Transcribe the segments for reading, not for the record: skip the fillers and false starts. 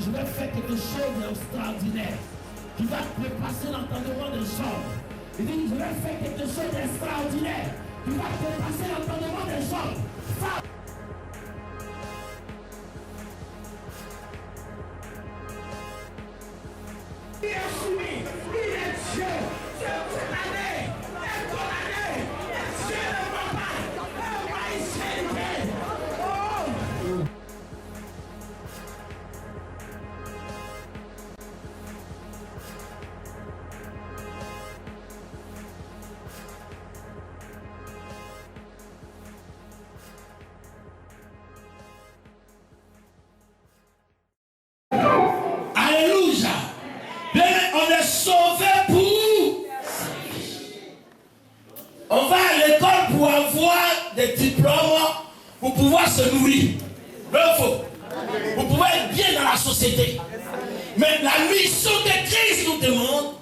je vais faire quelque chose d'extraordinaire qui va dépasser l'entendement des gens. Il dit, je vais faire quelque chose d'extraordinaire qui va dépasser l'entendement des gens. Il est soumis, il est Dieu, Dieu cette année, et ton année, Dieu ne va pas, il va y changer. Oh! Alléluia. Bien, on est sauvé pour. On va à l'école pour avoir des diplômes, pour pouvoir se nourrir. Le faux. Pour pouvoir être bien dans la société. Mais la mission que Christ nous demande,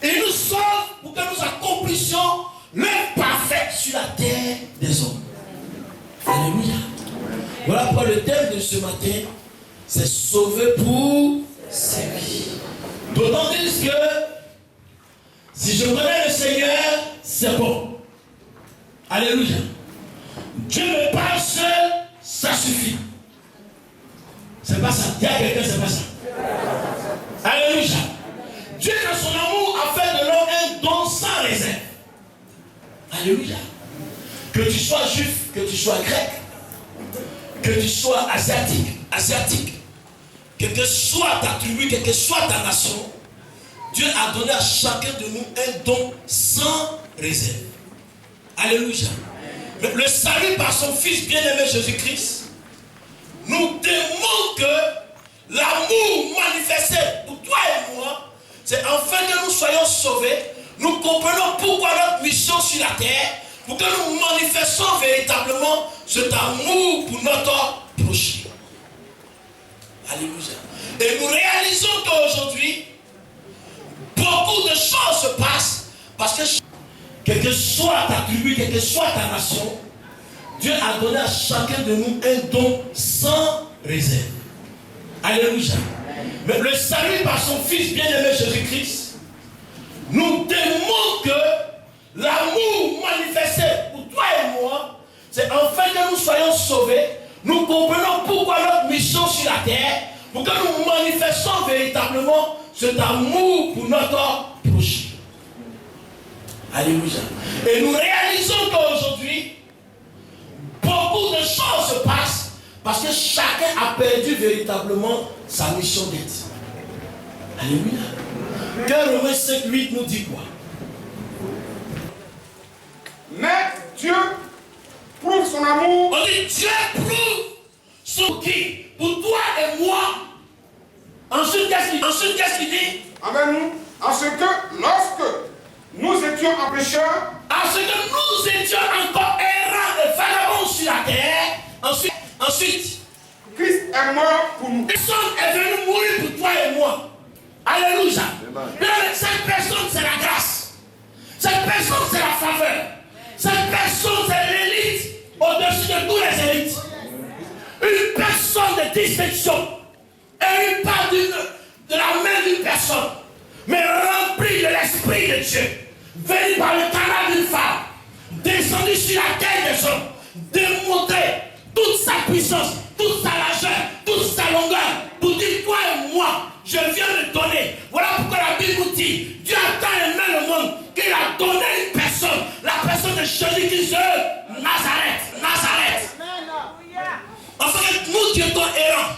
il nous sauve pour que nous accomplissions l'œuvre parfaite sur la terre des hommes. Alléluia. Voilà pourquoi le thème de ce matin, c'est sauver pour servir. D'autant plus que si je connais le Seigneur, c'est bon. Alléluia. Dieu me parle seul, ça suffit. C'est pas ça. Dis à quelqu'un, c'est pas ça. Alléluia. Dieu dans son amour a fait de l'homme un don sans réserve. Alléluia. Que tu sois juif, que tu sois grec, que tu sois asiatique, quelle que soit ta tribu, quelle que soit ta nation, Dieu a donné à chacun de nous un don sans réserve. Alléluia. Le salut par son Fils bien-aimé Jésus-Christ nous démontre que l'amour manifesté pour toi et moi, c'est afin que nous soyons sauvés, nous comprenons pourquoi notre mission sur la terre, pour que nous manifestions véritablement cet amour pour notre prochain. Alléluia. Et nous réalisons qu'aujourd'hui, beaucoup de choses se passent parce que, quelle que soit ta tribu, quelle que soit ta nation, Dieu a donné à chacun de nous un don sans réserve. Alléluia. Mais le salut par son Fils bien-aimé Jésus-Christ nous démontre que l'amour manifesté pour toi et moi, c'est afin que nous soyons sauvés. Nous comprenons pourquoi notre mission sur la terre, pour que nous manifestions véritablement cet amour pour notre prochain. Alléluia. Et nous réalisons qu'aujourd'hui, beaucoup de choses se passent parce que chacun a perdu véritablement sa mission d'être. Alléluia. Que Romains 5:8 nous dit quoi? Mais Dieu prouve son amour. On dit Dieu prouve son qui? Pour toi et moi. Ensuite, qu'est-ce qu'il dit? Avec nous, en ce que lorsque nous étions en pécheurs, en ce que nous étions encore errants et vagabonds sur la terre, ensuite, Christ est mort pour nous. Personne est venu mourir pour toi et moi. Alléluia. Mais cette personne, c'est la grâce. Cette personne, c'est la faveur. Cette personne, c'est l'élite au-dessus de tous les élites. Une personne de distinction. Et il parle de la main d'une personne, mais remplie de l'Esprit de Dieu, venu par le canal d'une femme, descendu sur la terre des hommes, démontrer toute sa puissance, toute sa largeur, toute sa longueur, pour dire toi et moi, je viens de donner. Voilà pourquoi la Bible nous dit, Dieu a tant aimé le monde qu'il a donné une personne, la personne de Jésus-Christ de Nazareth. En fait, nous qui étions errants,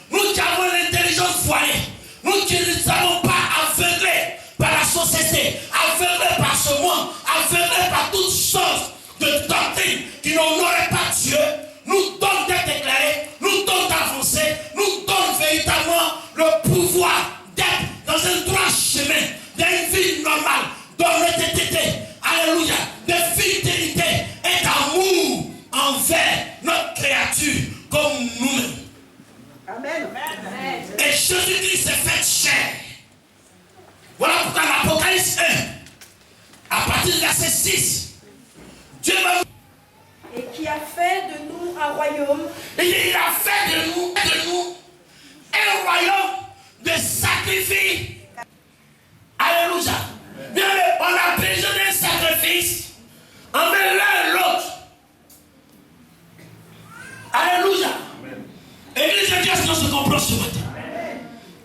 nous qui avons l'intelligence voilée, nous qui ne savons pas aveuglés par la société, aveuglés par ce monde, aveuglés par toutes choses de doctrine qui n'honoraient pas Dieu, nous donnent d'être éclairés, nous donnent d'avancer, nous donnent véritablement le pouvoir d'être dans un droit chemin, d'une vie normale, d'honnêteté, alléluia, de fidélité et d'amour envers notre créature comme nous-mêmes. Amen. Et Jésus-Christ s'est fait chair. sacrifie. Alléluia. Bien, on a besoin d'un sacrifice envers l'un et l'autre. Alléluia. Église de Dieu, on se comprend ce matin.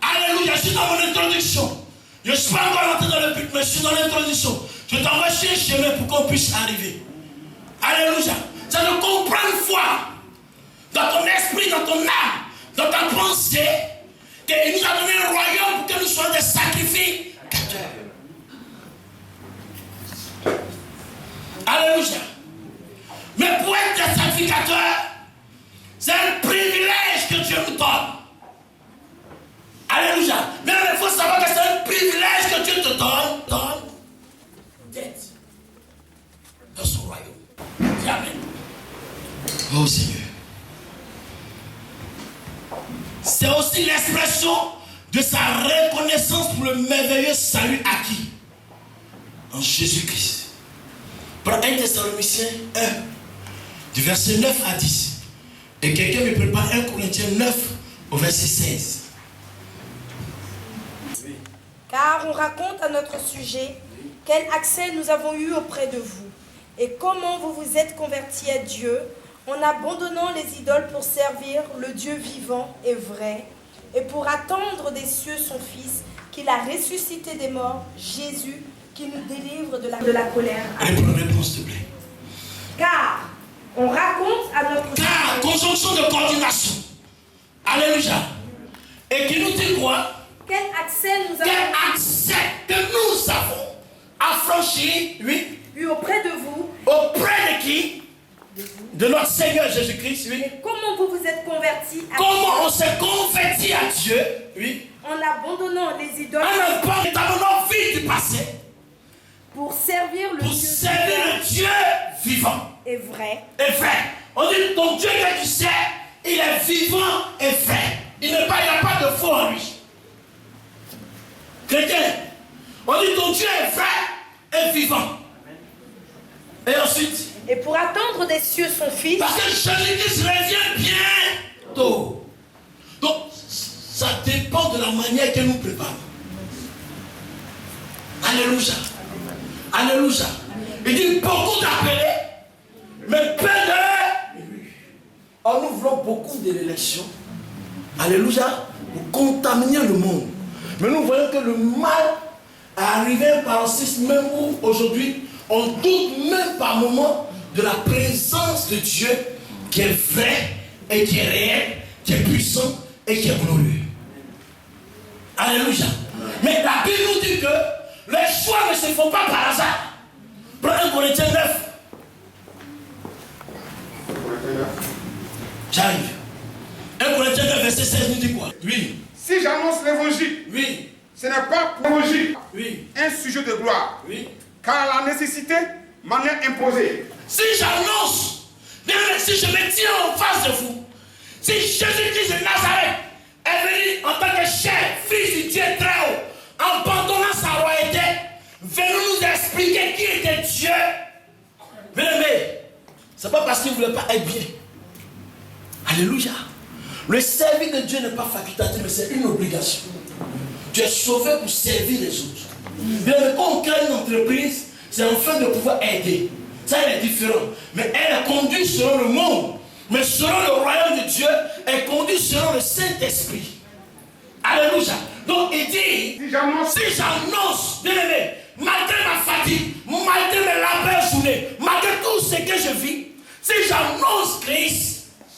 Alléluia. Je suis dans mon introduction. Je ne suis pas encore entré dans le but, mais je suis dans l'introduction. Je t'envoie sur un chemin pour qu'on puisse arriver. Alléluia. Ça de comprendre une foi dans ton esprit, dans ton âme, dans ta pensée, qu'il nous a donné un royaume pour que nous soyons des sacrificateurs. Alléluia. Mais pour être des sacrificateurs, c'est un privilège que Dieu nous donne. Alléluia. Mais il faut savoir que c'est un privilège que Dieu te donne d'être dans son royaume. Dis Amen. Oh Seigneur. C'est aussi l'expression de sa reconnaissance pour le merveilleux salut acquis en Jésus-Christ. Pour 1 Thessaloniciens 1, du verset 9 à 10. Et quelqu'un me prépare 1 Corinthiens 9 au verset 16. Car on raconte à notre sujet quel accès nous avons eu auprès de vous et comment vous vous êtes convertis à Dieu en abandonnant les idoles pour servir le Dieu vivant et vrai et pour attendre des cieux son Fils qu'il a ressuscité des morts, Jésus, qui nous délivre de la colère. Réponse, s'il te plaît. Car on raconte à notre Car, conjonction de coordination. Alléluia. Et qui nous dit quoi? Quel accès nous avons que nous avons affranchi, oui, eu auprès de vous. Auprès de qui? De notre Seigneur Jésus-Christ, oui. Et comment vous vous êtes convertis à Comment Dieu, on s'est converti à Dieu, oui. en abandonnant les idoles En abandonnant vie du passé. pour servir le Pour Dieu servir le Dieu vivant. et vrai. Et vrai. On dit ton Dieu que tu sais, il est vivant et vrai. Il n'y a pas de faux en lui. Chrétien, on dit ton Dieu est vrai et vivant. Et ensuite, Et pour attendre des cieux son Fils, parce que Jésus-Christ revient bientôt. Donc, ça dépend de la manière qu'elle nous prépare. Alléluia. Alléluia. Il dit beaucoup d'appelés, mais peu de. Or, nous voulons beaucoup de l'élection. Alléluia. Pour contaminer le monde. Mais nous voyons que le mal est arrivé par un système même où aujourd'hui on doute même par moment de la présence de Dieu qui est vrai et qui est réel, qui est puissant et qui est glorieux. Alléluia. Mais la Bible nous dit que les choix ne se font pas par hasard. Prends 1 Corinthiens 9. J'arrive. 1 Corinthiens 9, verset 16 nous dit quoi? Oui. Si j'annonce l'évangile, Oui. ce n'est pas pour l'évangile Oui. un sujet de gloire, Oui. car la nécessité m'en est imposée. Si j'annonce, si je me tiens en face de vous, si Jésus-Christ de Nazareth est venu en tant que chef, fils du Dieu très haut, abandonnant sa royauté, venons nous expliquer qui était Dieu. Bien-aimé, c'est pas parce qu'il ne voulait pas être bien. Alléluia. Le service de Dieu n'est pas facultatif, mais c'est une obligation. Tu es sauvé pour servir les autres. Bien, quand on crée une entreprise, c'est enfin de pouvoir aider. Ça, elle est différente. Mais elle est conduite selon le monde. Mais selon le royaume de Dieu, elle est conduite selon le Saint-Esprit. Alléluia. Donc il dit, Si j'annonce, bien aimé, malgré ma fatigue, malgré mes labeurs journées, malgré tout ce que je vis, si j'annonce Christ,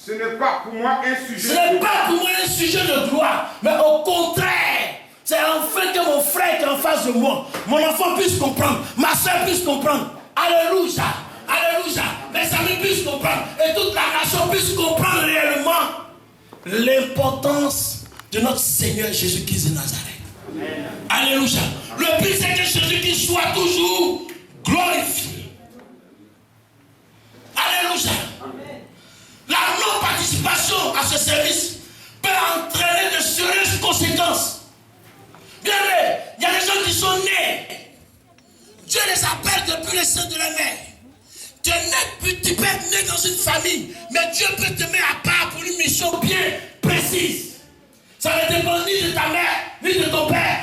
ce n'est pas pour moi un sujet ce de n'est gloire. pas pour moi un sujet de gloire, mais au contraire, c'est enfin que mon frère qui est en face de moi, mon enfant puisse comprendre, ma soeur puisse comprendre. Alléluia, alléluia, mes amis puissent comprendre, et toute la nation puisse comprendre réellement l'importance de notre Seigneur Jésus-Christ de Nazareth. Amen. Alléluia. Le but c'est que Jésus-Christ soit toujours glorifié. Alléluia. Amen. La non-participation à ce service peut entraîner de sérieuses conséquences. Bien, il y a des gens qui sont nés. Dieu les appelle depuis le sein de la mère. Tu peux être né dans une famille, mais Dieu peut te mettre à part pour une mission bien précise. Ça ne dépend ni de ta mère, ni de ton père,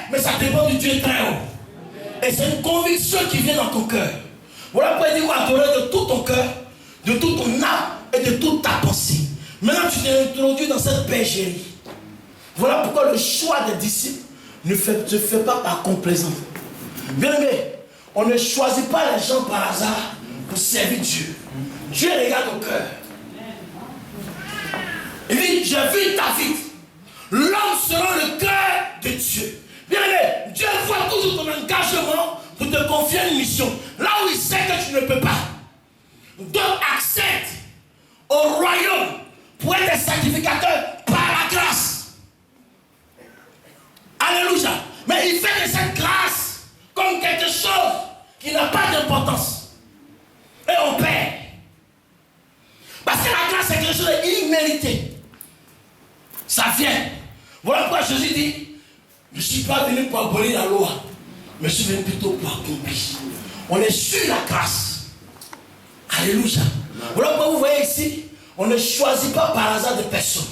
Et c'est une conviction qui vient dans ton cœur. Voilà pourquoi il dit adorer de tout ton cœur, de toute ton âme et de toute ta pensée. Maintenant, tu t'es introduit dans cette bergerie. Voilà pourquoi le choix des disciples ne se fait pas par complaisance. Bien aimé, on ne choisit pas les gens par hasard pour servir Dieu. Dieu regarde au cœur. Il dit, j'ai vu ta vie. L'homme selon le cœur de Dieu. Bien aimé, Dieu voit toujours ton engagement pour te confier une mission. Là où il sait que tu ne peux pas. Donc accepte au royaume pour être des sacrificateurs par la grâce. Alléluia. Mais il fait de cette grâce comme quelque chose qui n'a pas d'importance. Et on perd. Parce que la grâce est quelque chose d'immérité. Ça vient. Voilà pourquoi Jésus dit, je ne suis pas venu pour abolir la loi, mais je suis venu plutôt pour accomplir. On est sur la grâce. Alléluia. Voilà pourquoi vous voyez ici, on ne choisit pas par hasard de personnes.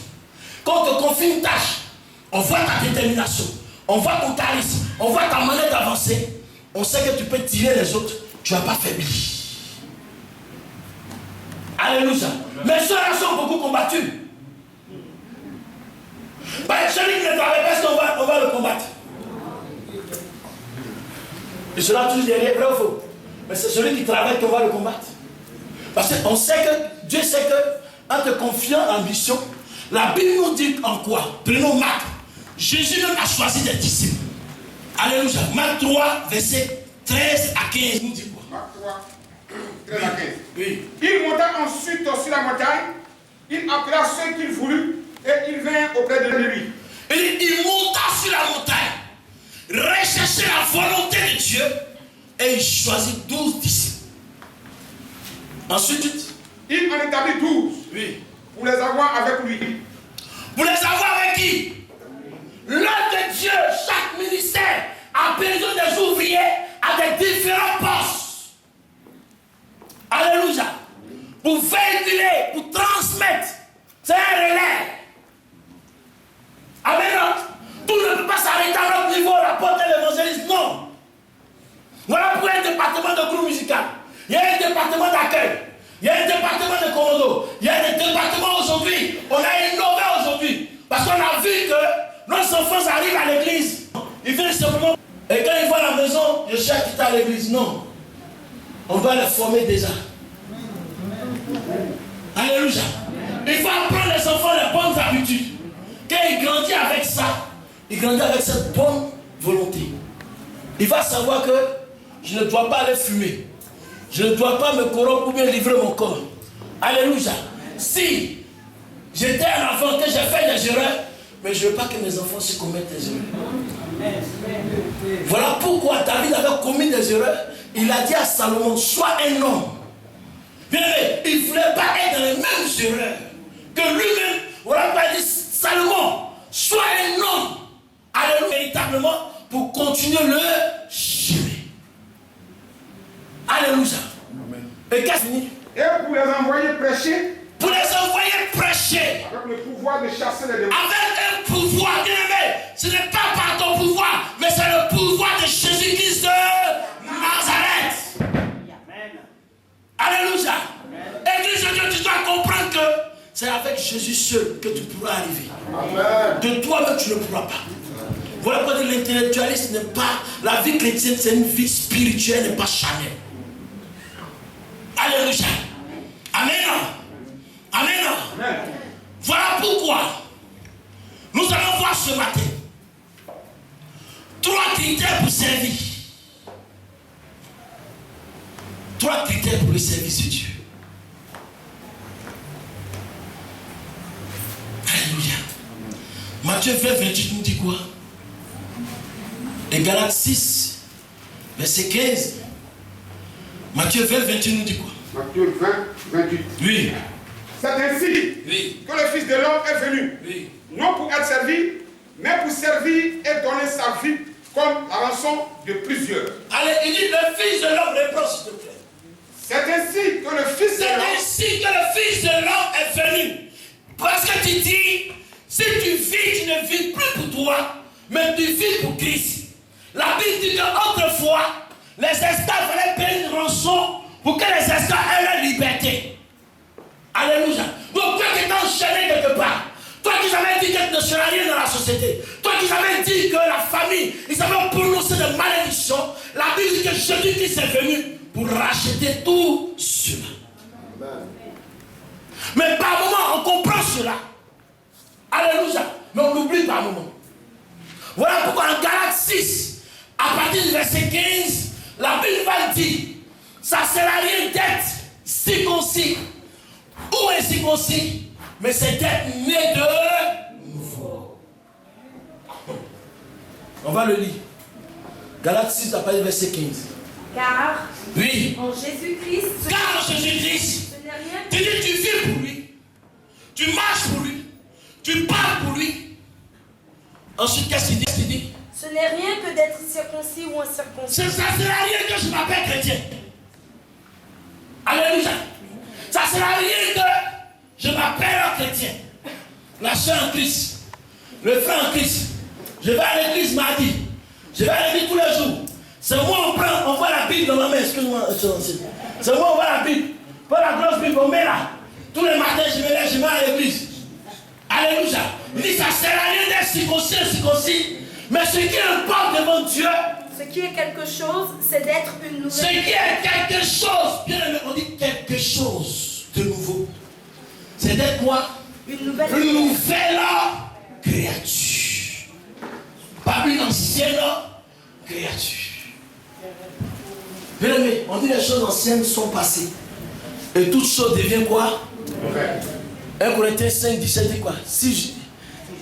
Quand on te confie une tâche, on voit ta détermination, on voit ton charisme, on voit ta manière d'avancer. On sait que tu peux tirer les autres, tu ne vas pas faiblir. Alléluia. Mais ceux-là sont beaucoup combattus. Celui qui ne travaille pas, on va le combattre. Et cela toujours derrière, vrai ou faux? Mais c'est celui qui travaille qu'on va le combattre. Parce qu'on sait que, Dieu sait que, en te confiant en mission, la Bible nous dit en quoi? Prenons Marc. Jésus même a choisi des disciples. Alléluia. Marc 3, verset 13 à 15. Nous dit quoi? Marc 3, 13 à 15. Oui. Il monta ensuite sur la montagne, il appela ceux qu'il voulut, et il vint auprès de lui. Il monta sur la montagne, recherchait la volonté de Dieu, et il choisit 12 disciples. Ensuite, il en établit 12. Oui. Pour les avoir avec lui. Pour les avoir avec qui? L'œuvre de Dieu, chaque ministère a besoin des ouvriers à des différents postes. Alléluia. Pour véhiculer, pour transmettre. C'est un relais. Amen. Tout ne peut pas s'arrêter à notre niveau, la porte de l'évangélisme. Non. Voilà pourquoi il y a un département de groupe musical. Il y a un département d'accueil. Il y a un département de commando. Il y a des départements aujourd'hui. On a innové aujourd'hui. Parce qu'on a vu que nos enfants arrivent à l'église. Ils viennent simplement. Et quand ils vont à la maison, je cherche quitter à l'église. Non. On va les former déjà. Alléluia. Il faut apprendre les enfants les bonnes habitudes. Quand il grandit avec ça, il grandit avec cette bonne volonté. Il va savoir que je ne dois pas aller fumer. Je ne dois pas me corrompre ou bien livrer mon corps. Alléluia. Si j'étais un enfant que j'ai fait des erreurs, mais je ne veux pas que mes enfants se commettent des erreurs. Voilà pourquoi David avait commis des erreurs. Il a dit à Salomon, sois un homme. Bien aimé, il ne voulait pas être dans les mêmes erreurs que lui-même. Voilà pourquoi il dit, Salomon, sois un homme. Alléluia, véritablement, pour continuer le chemin. Alléluia. Et qu'est-ce que Et pour les envoyer prêcher. Pour les envoyer prêcher. Avec le pouvoir de chasser les démons. Avec un pouvoir, bien aimé. Ce n'est pas par ton pouvoir, mais c'est le pouvoir de Jésus-Christ de Nazareth. Amen. Alléluia. Église de Dieu, tu dois comprendre que c'est avec Jésus seul que tu pourras arriver. Amen. De toi-même, tu ne pourras pas. Voilà pourquoi l'intellectualisme n'est pas. La vie chrétienne, c'est une vie spirituelle et pas charnelle. Alléluia. Amen. Amen. Amen. Voilà pourquoi nous allons voir ce matin 3 critères pour servir. 3 critères pour le service de Dieu. Alléluia. Matthieu 20, 28 nous dit quoi? Et Galates 6, verset 15. Matthieu 20, 28 nous dit quoi? Matthieu 20, 28. Oui. C'est ainsi que le Fils de l'homme est venu. Oui. Non pour être servi, mais pour servir et donner sa vie comme la rançon de plusieurs. Allez, il dit le Fils de l'homme, reprends s'il te plaît. C'est ainsi que le Fils de l'homme. C'est ainsi que le Fils de l'homme est venu. Parce que tu dis, si tu vis, tu ne vis plus pour toi, mais tu vis pour Christ. La La Bible dit qu'autrefois, les esclaves allaient payer une rançon pour que les esclaves aient leur liberté. Alléluia. Donc toi qui es enchaîné quelque part, toi qui avais dit que tu ne seras rien dans la société, toi qui avais dit que la famille, ils avaient prononcé de malédictions, la Bible dit que Jésus-Christ est venu pour racheter tout cela. Mais par moment, on comprend cela. Alléluia. Mais on l'oublie par moment. Voilà pourquoi en Galates 6, à partir du verset 15, la Bible va dire, ça ne sert à rien d'être circoncis ou incirconcis, mais c'est d'être né de nouveau. On va le lire. Galates 6, à partir du verset 15. Car oui. En Jésus-Christ, tu dis tu vis pour lui, tu marches pour lui, tu parles pour lui. Ensuite, qu'est-ce qu'il dit? Ce n'est rien que d'être circoncis ou incirconcis. Ça ne sert à rien que je m'appelle chrétien. Alléluia. Ça ne sert à rien que je m'appelle un chrétien. La soeur en Christ, le frère en Christ. Je vais à l'église mardi. Je vais à l'église tous les jours. C'est moi on voit la Bible dans ma main. Excuse-moi, c'est moi on voit la Bible. Pas la grosse Bible, on met là. Tous les matins, je me lève, je vais à l'église. Alléluia. Il dit, ça ne sert à rien d'être circoncis. Mais ce qui importe devant Dieu, ce qui est quelque chose, c'est d'être une nouvelle. Ce qui est quelque chose, bien aimé, on dit quelque chose de nouveau. C'est d'être quoi? Une nouvelle créature. Pas une ancienne créature. Bien aimé, on dit les choses anciennes sont passées. Et toutes choses deviennent quoi? 1 Corinthiens 5, 17 dit quoi? Si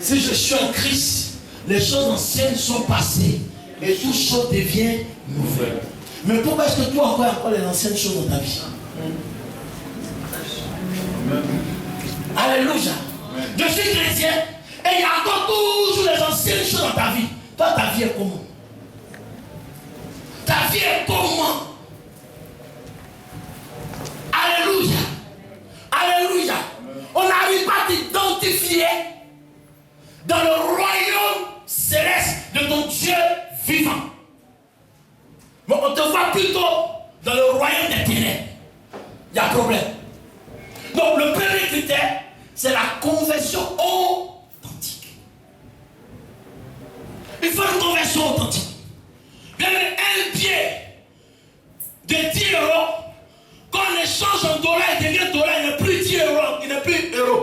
je suis en Christ, les choses anciennes sont passées et toutes choses deviennent nouvelles. Mais pourquoi est-ce que toi encore les anciennes choses dans ta vie? Alléluia. Je suis chrétien et il y a encore toujours les anciennes choses dans ta vie. Toi, ta vie est comment? Ta vie est comment? Alléluia. Alléluia. On n'arrive pas à t'identifier dans le royaume céleste de ton Dieu vivant. Mais on te voit plutôt dans le royaume des ténèbres. Il y a problème. Donc le premier critère, c'est la conversion authentique. Il faut une conversion authentique. Bien, un billet de 10 €, quand on échange en dollars, il devient dollar, il n'est plus 10 €, il n'est plus euro.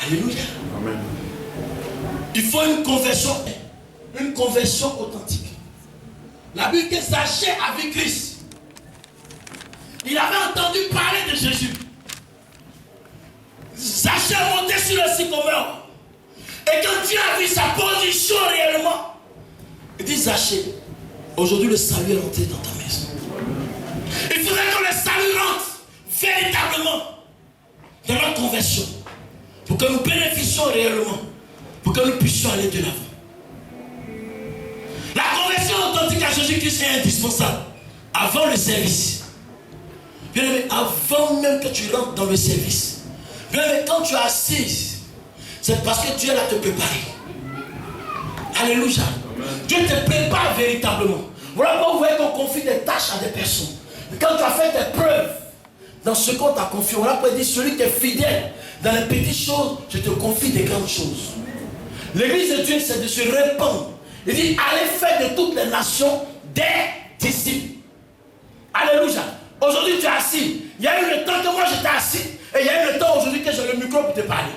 Alléluia. Amen. Il faut une conversion authentique. La Bible dit que Zachée avec Christ, il avait entendu parler de Jésus. Zachée est monté sur le sycomore. Et quand Dieu a vu sa position réellement, il dit Zachée, aujourd'hui le salut est rentré dans ta maison. Il faudrait que le salut rentre véritablement dans notre conversion. Pour que nous bénéficions réellement. Pour que nous puissions aller de l'avant. La conversion authentique à Jésus-Christ est indispensable. Avant le service. Bien aimé, avant même que tu rentres dans le service. Bien aimé, quand tu es assis, c'est parce que Dieu est là te préparer. Alléluia. Dieu te prépare véritablement. Voilà pourquoi vous voyez qu'on confie des tâches à des personnes. Quand tu as fait tes preuves dans ce qu'on t'a confié, voilà pourquoi il dit celui qui est fidèle dans les petites choses, je te confie des grandes choses. L'église de Dieu, c'est de se répandre. Il dit, allez faire de toutes les nations des disciples. Alléluia. Aujourd'hui, tu es assis. Il y a eu le temps que moi j'étais assis. Et il y a eu le temps aujourd'hui que j'ai le micro pour te parler.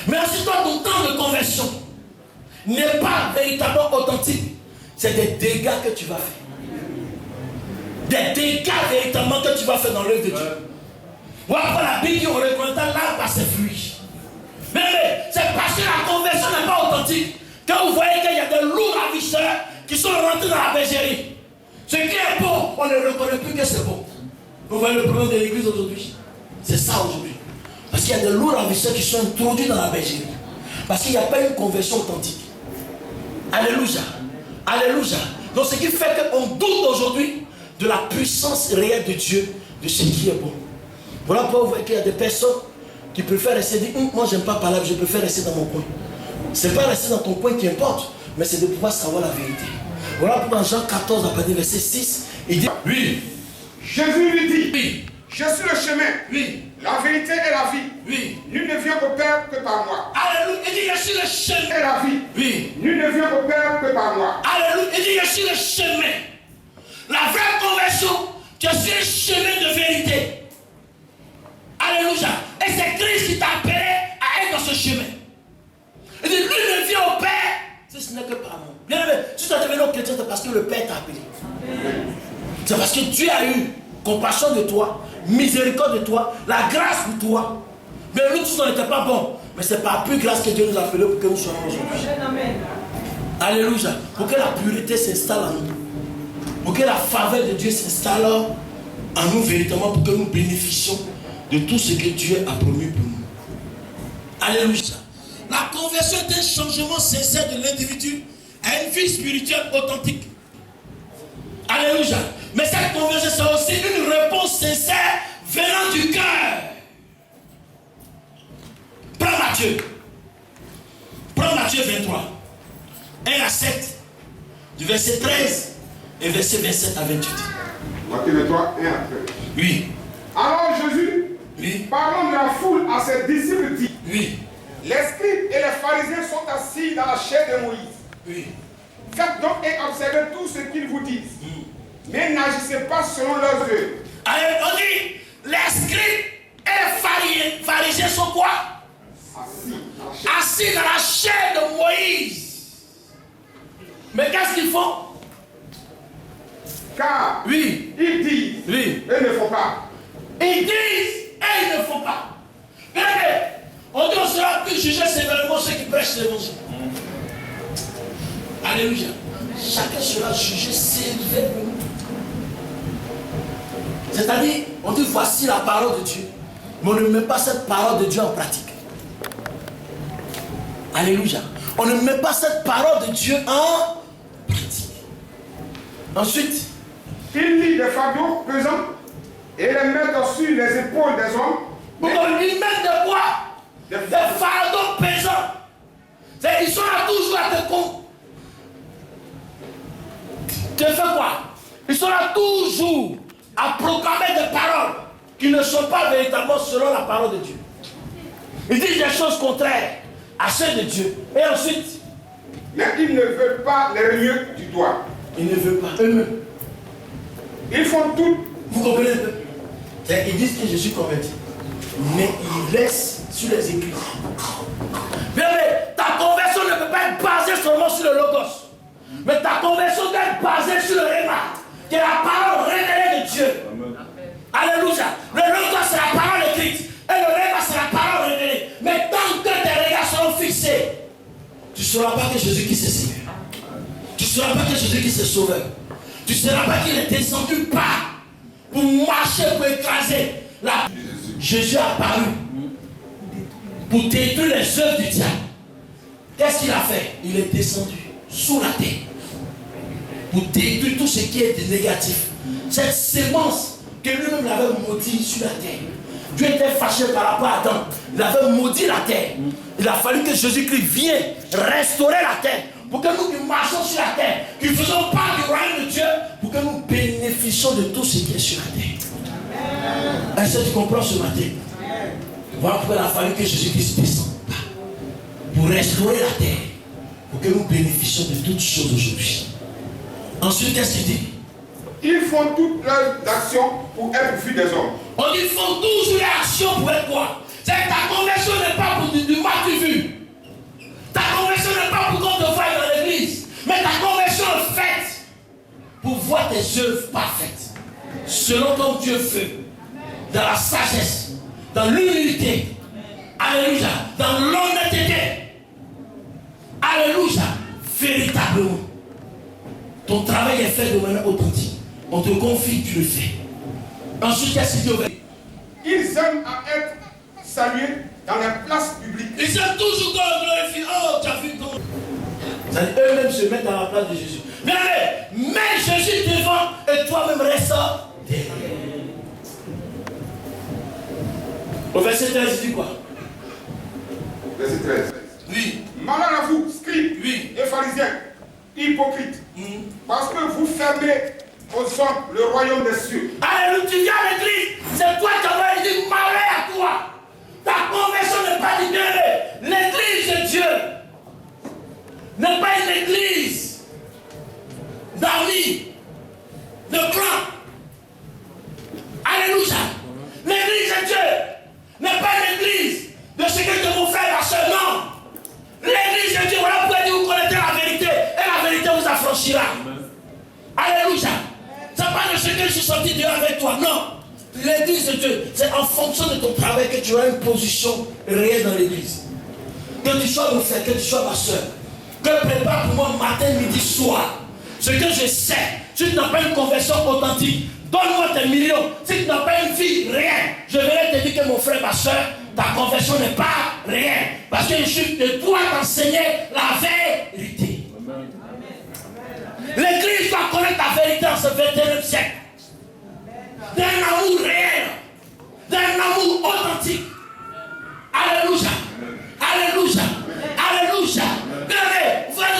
Mais ensuite, toi, ton temps de conversion n'est pas véritablement authentique. C'est des dégâts que tu vas faire. Des dégâts véritablement que tu vas faire dans l'œuvre de Dieu. Voilà pourquoi la Bible dit on reconnaîtra l'arbre par ses fruits. Mais c'est parce que la conversion n'est pas authentique que vous voyez qu'il y a de lourds ravisseurs qui sont rentrés dans la bergerie. Ce qui est bon, on ne reconnaît plus que c'est bon. Vous voyez le problème de l'église aujourd'hui. C'est ça aujourd'hui. Parce qu'il y a de lourds ravisseurs qui sont introduits dans la bergerie. Parce qu'il n'y a pas une conversion authentique. Alléluia. Alléluia. Donc ce qui fait qu'on doute aujourd'hui de la puissance réelle de Dieu, de ce qui est bon. Voilà pourquoi vous voyez qu'il y a des personnes qui préfèrent rester dire moi j'aime pas parler, je préfère rester dans mon coin. C'est pas rester dans ton coin qui importe. mais c'est de pouvoir savoir la vérité. Voilà pourquoi dans Jean 14, à partir du verset 6, il dit, oui. Jésus lui dit, Oui. je suis le chemin, Oui. la vérité et la vie. Oui. Nul ne vient au Père que par moi. Alléluia. Il dit, je suis le chemin. Et la vie. Oui. Nul ne vient au Père que par moi. Alléluia. Il dit, je suis le chemin. La vraie conversion, je suis le chemin de vérité. Alléluia. Et c'est Christ qui t'a appelé à être dans ce chemin. Il dit, lui ne vient au Père, si ce n'est que par moi. Bien aimé, si tu as devenu chrétien, c'est parce que le Père t'a appelé. C'est parce que Dieu a eu compassion de toi, miséricorde de toi, la grâce pour toi. Mais nous tous, on n'était pas bons. Mais c'est par plus grâce que Dieu nous a appelés pour que nous soyons aujourd'hui. Alléluia. Pour que la pureté s'installe en nous. Pour que la faveur de Dieu s'installe en nous véritablement, pour que nous bénéficions de tout ce que Dieu a promis pour nous. Alléluia. La conversion est un changement sincère de l'individu à une vie spirituelle authentique. Alléluia. Mais cette conversion, c'est aussi une réponse sincère venant du cœur. Prends Matthieu. Prends Matthieu 23. 1 à 7. Du verset 13 et verset 27 à 28. Matthieu 23, 1 à 13. Oui. Alors Jésus, Oui. parlant de la foule à ses disciples, dit, Oui. les scribes et les pharisiens sont assis dans la chair de Moïse. Oui. Faites donc et observez tout ce qu'ils vous disent. Mais n'agissez pas selon leurs œuvres. Allez, on dit, les scribes et les pharisiens sont quoi? Assis dans la chair de Moïse. Mais qu'est-ce qu'ils font? Car Oui. ils disent Oui. et ne font pas. Ils disent et ils ne font pas. Regardez, on dit on sera plus jugé sévèrement ceux qui prêchent l'évangile. Alléluia. Chacun sera jugé sévèrement. C'est-à-dire, on dit voici la parole de Dieu. Mais on ne met pas cette parole de Dieu en pratique. Alléluia. On ne met pas cette parole de Dieu en pratique. Ensuite, Ils lisent des fardeaux pesants et les mettent sur les épaules des hommes. ils mettent de quoi? Des fardeaux pesants. Ils sont là toujours à te con. Tu fais quoi? Ils sont là toujours à proclamer des paroles qui ne sont pas véritablement selon la parole de Dieu. Ils disent des choses contraires à celles de Dieu. Et ensuite, Mais ils ne veulent pas les remuer du doigt. ils ne veulent pas eux-mêmes. Ils font tout. Vous comprenez un peu? Ils disent que je suis converti. Mais ils laissent sur les écrits. Mais ta conversion ne peut pas être basée seulement sur le logos. Mais ta conversion doit être basée sur le réma, qui est la parole révélée de Dieu. Amen. Alléluia. Le logos, c'est la parole écrite. Et le réma, c'est la parole révélée. Mais tant que tes regards seront fixés, tu ne sauras pas que Jésus-Christ est Seigneur. Tu ne sauras pas que Jésus-Christ est Sauveur. Tu ne sauras pas qu'il est descendu pas pour marcher, pour écraser. Là, Jésus a apparu pour détruire les œuvres du diable. Qu'est-ce qu'il a fait? Il est descendu sous la terre pour détruire tout ce qui est de négatif. Cette sémence que lui-même avait maudit sur la terre. Dieu était fâché par rapport à Adam. Il avait maudit la terre. Il a fallu que Jésus-Christ vienne restaurer la terre. Pour que nous qui marchons sur la terre, qui faisons part du royaume de Dieu, pour que nous bénéficions de tout ce qui est sur la terre. Est-ce que tu comprends ce matin? Voilà pourquoi il a fallu que Jésus-Christ descende pour restaurer la terre, pour que nous bénéficions de toutes choses aujourd'hui. Ensuite, qu'est-ce qu'il dit? Ils font toutes leurs actions pour être vus des hommes. On dit qu'ils font toujours les actions pour être quoi? C'est que ta conversion n'est pas pour du mal vu. Ta conversion n'est pas pour qu'on te voie dans l'église. Mais ta conversion est faite pour voir tes œuvres parfaites. Selon comme Dieu veut. Dans la sagesse. Dans l'humilité. Alléluia. Dans l'honnêteté. Alléluia. Véritablement. Ton travail est fait de manière authentique. On te confie, tu le fais. Ensuite, qu'est-ce qu'il dit? Ils aiment à être salués dans les places publiques. Ils aiment toujours glorifier. Oh, tu as vu comment? C'est-à-dire, eux-mêmes se mettent dans la place de Jésus. Mais allez, mets Jésus devant et toi-même reste derrière. Au verset 13, il dit quoi? Verset 13. Oui. Malheur à vous, scribes Oui. et pharisiens, pharisiens, hypocrites, parce que vous fermez aux hommes le royaume des cieux. Alléluia, tu viens à l'église, c'est toi qui vas dire malheur à toi. Ta conversion n'est pas libérée. L'église de Dieu n'est pas une église d'amis, de clan. Alléluia. L'église de Dieu n'est pas une église de ce que mon frère ma soeur, non. L'église de Dieu, voilà pourquoi vous connaîtrez la vérité et la vérité vous affranchira. Alléluia. Ce n'est pas de ce que je suis sorti de avec toi, non. L'église de Dieu, c'est en fonction de ton travail que tu auras une position réelle dans l'église. Que tu sois mon frère, que tu sois ma soeur. Que prépare pour moi matin, midi, soir. Ce que je sais, si tu n'as pas une conversion authentique, donne-moi tes millions. Si tu n'as pas une vie réelle, je vais te dire que mon frère, ma soeur, ta conversion n'est pas réelle. Parce que je dois t'enseigner la vérité. L'église doit connaître la vérité en ce 21e siècle. D'un amour réel, d'un amour authentique. Alléluia, alléluia, alléluia.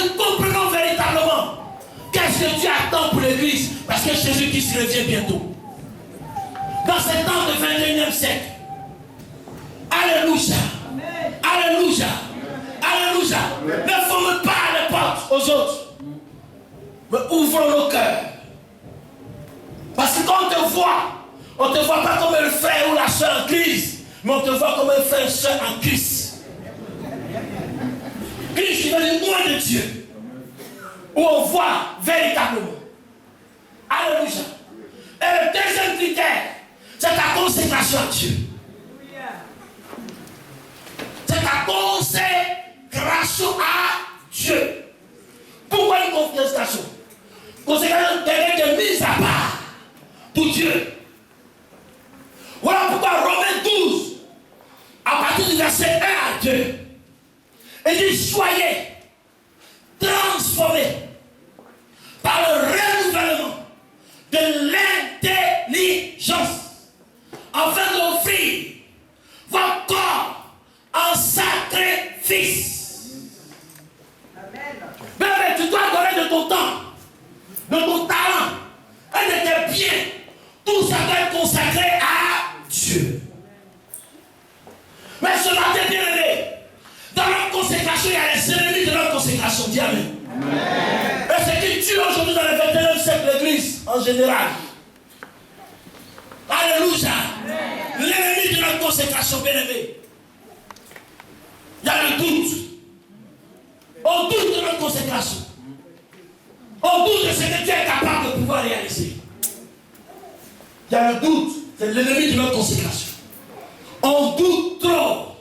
Nous comprenons véritablement qu'est-ce que Dieu attend pour l'église, parce que Jésus-Christ revient bientôt. Dans ce temps de 21e siècle. Alléluia, alléluia, alléluia. Ne fermons pas les portes aux autres, mais ouvrons nos cœurs. Parce que quand on ne te voit pas comme le frère ou la soeur en Christ, mais on te voit comme un frère et une soeur en Christ. Christ qui veut dire loin de Dieu, où on voit véritablement. Alléluia. Et le deuxième critère, c'est ta consécration à Dieu. C'est ta consécration à Dieu. Pourquoi une consécration? Consécration, quelqu'un qui est mis à part pour Dieu. Voilà pourquoi Romains 12, à partir du verset 1 à 2, il dit soyez transformés par le renouvellement de l'intelligence afin d'offrir votre corps en sacrifice. Amen. Tu dois donner de ton temps, de ton talent et de tes biens. Tout ça doit être consacré à Dieu. Mais ce matin, bien aimé, dans notre consécration, il y a les ennemis de notre consécration. Dis amen. Et ce qui tue aujourd'hui dans le 21e siècle l'église en général. Alléluia. L'ennemi de notre consécration, bien aimé. Il y a le doute. On doute de notre consécration. On doute de ce que Dieu est capable de pouvoir réaliser. Il y a le doute, c'est l'ennemi de notre consécration. On doute trop.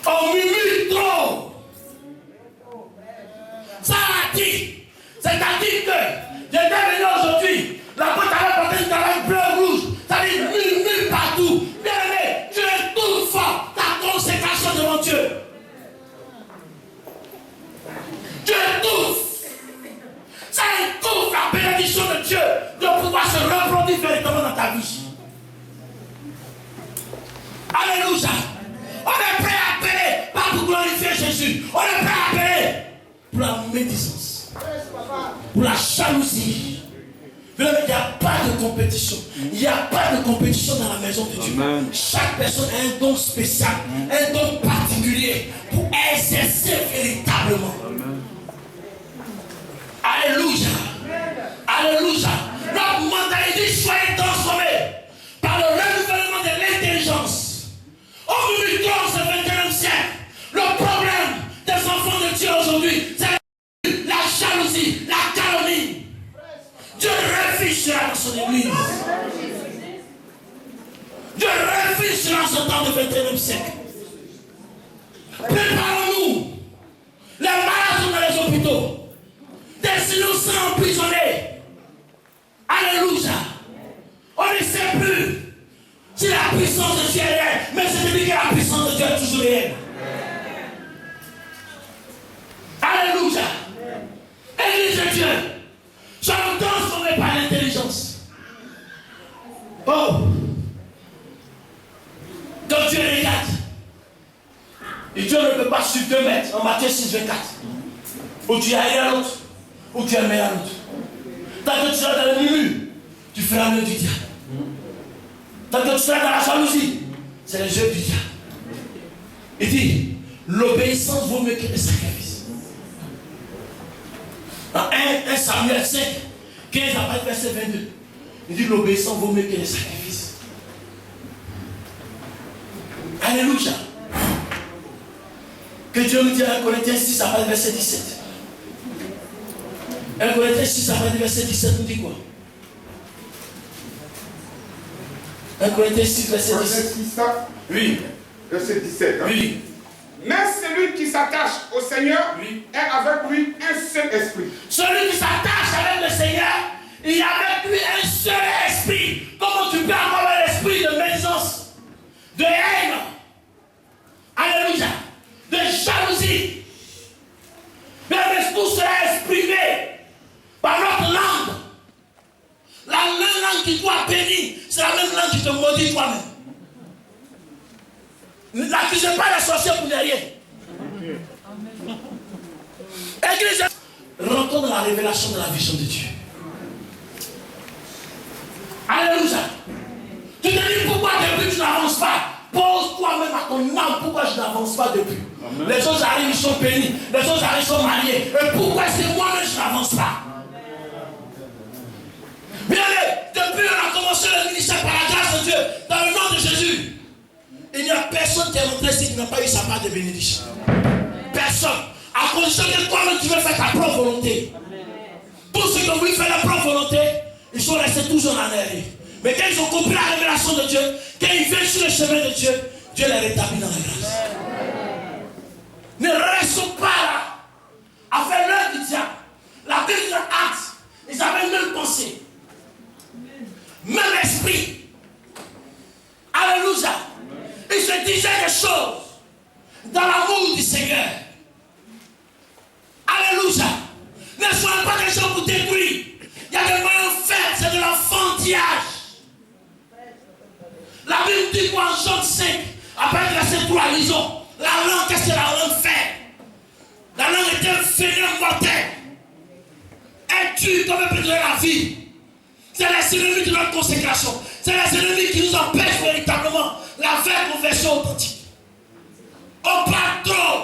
On murmure trop. Ça a dit. C'est-à-dire que j'étais venu aujourd'hui, la porte avait porté une caravane bleu rouge. Ça dit murmure partout. Bien aimé, tu étouffes ta consécration devant Dieu. Tu étouffes. Ça étouffe la bénédiction de Dieu de pouvoir se reproduire véritablement dans ta vie. Alléluia. On est prêt à appeler, pas pour glorifier Jésus. On est prêt à appeler pour la médisance, pour la jalousie. Il n'y a pas de compétition. Il n'y a pas de compétition dans la maison de Dieu. Amen. Chaque personne a un don spécial, un don particulier pour exercer véritablement. Amen. Alléluia. Alléluia. Notre mentalité soyez transformée par le renouvellement de l'intelligence. On nous dans ce 21e siècle. Le problème des enfants de Dieu aujourd'hui, c'est la jalousie, la calomnie. Dieu refuse cela dans son église. Dieu refuse cela en ce temps du 21e siècle. Préparons-nous. Les malades sont dans les hôpitaux. Des innocents emprisonnés. Alléluia. On ne sait plus si la puissance de Dieu est réelle, mais c'est de dire que la puissance de Dieu est toujours réelle. Alléluia. Église de Dieu, sommes transformés par l'intelligence. Oh, donc Dieu regarde. Et Dieu ne peut pas suivre 2 mètres, en Matthieu 6, 24. Où tu as aidé à l'autre, où tu as aimé à l'autre. Tant que tu seras dans le murmure, tu feras le du diable. Tant que tu seras dans la jalousie, c'est le jeu du diable. Il dit, l'obéissance vaut mieux que le sacrifice. En 1 Samuel 5, 15 après verset 22, il dit, l'obéissance vaut mieux que le sacrifice. Alléluia. Que Dieu nous dise à 1 Corinthiens 6 après verset 17. 1 Corinthiens 6 après verset 17 nous dit quoi? 1 Corinthiens 6 verset 17. Oui. Verset 17. Hein? Oui. Mais celui qui s'attache au Seigneur est avec lui un seul esprit. Celui qui s'attache avec le Seigneur, il y a avec lui un seul esprit. Comment tu peux avoir un esprit de médisance, de haine, alléluia, de jalousie? Mais tout sera exprimé par notre langue. La langue qui doit bénir, c'est la même langue qui te maudit toi-même. Ne l'accusez pas les sorciers pour rien. Église, rentrons dans la révélation de la vision de Dieu. Alléluia. Tu te dis pourquoi depuis tu n'avances pas. Pose toi-même à ton âme pourquoi je n'avance pas depuis. Amen. Les autres arrivent, ils sont bénis. Les autres arrivent, ils sont mariés. Et pourquoi c'est moi-même je n'avance pas? Bien, depuis on a commencé le ministère par la grâce de Dieu, dans le nom de Jésus. Il n'y a personne qui est rentré ici qui n'a pas eu sa part de bénédiction. Personne. À condition que toi-même tu veux faire ta propre volonté. Tous ceux qui ont voulu faire leur propre volonté, ils sont restés toujours en erreur. Mais quand ils ont compris la révélation de Dieu, quand ils viennent sur le chemin de Dieu, Dieu les rétablit dans la grâce. Ne restons pas là à faire l'œuvre du diable. La Bible dit acte. Ils avaient même pensé. Même esprit. Alléluia. Ils se disaient des choses dans l'amour du Seigneur. Alléluia. Ne soyez pas des gens pour détruire. Il y a des moyens de faire, c'est de l'enfantillage. La Bible dit quoi en Jean 5, après verset 3, lisons. La langue, qu'est-ce que la langue fait? La langue est un fainéant mortel. Elle tue comme elle peut donner la vie. C'est les ennemis de notre consécration. C'est les ennemis qui nous empêchent véritablement la vraie conversion authentique. On parle trop.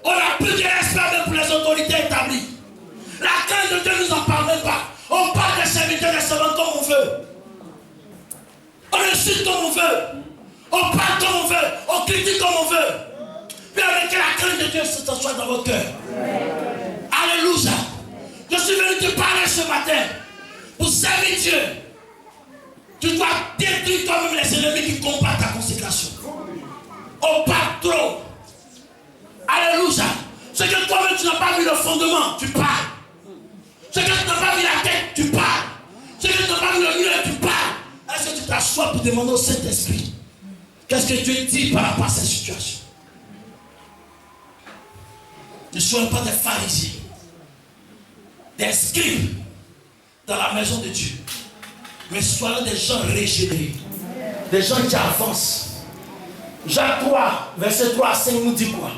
On n'a plus de respect pour les autorités établies. La crainte de Dieu ne nous en parle même pas. On parle des serviteurs, des servants comme on veut. On insulte comme on veut. On parle comme on veut. On critique comme on veut. Puis avec la crainte de Dieu se transforme dans votre cœur. Alléluia. Je suis venu te parler ce matin. Pour servir Dieu, tu dois détruire toi-même les ennemis qui combattent ta consécration. On parle trop. Alléluia. Ce que toi-même tu n'as pas vu le fondement, tu parles. Ce que tu n'as pas vu la tête, tu parles. Ce que tu n'as pas vu le milieu, tu parles. Est-ce que tu t'assois pour demander au Saint-Esprit qu'est-ce que Dieu dit par rapport à cette situation? Ne soyons pas des pharisiens, des scribes dans la maison de Dieu, mais soyons des gens régénérés, des gens qui avancent. Jacques 3, verset 3 à 5 nous dit quoi?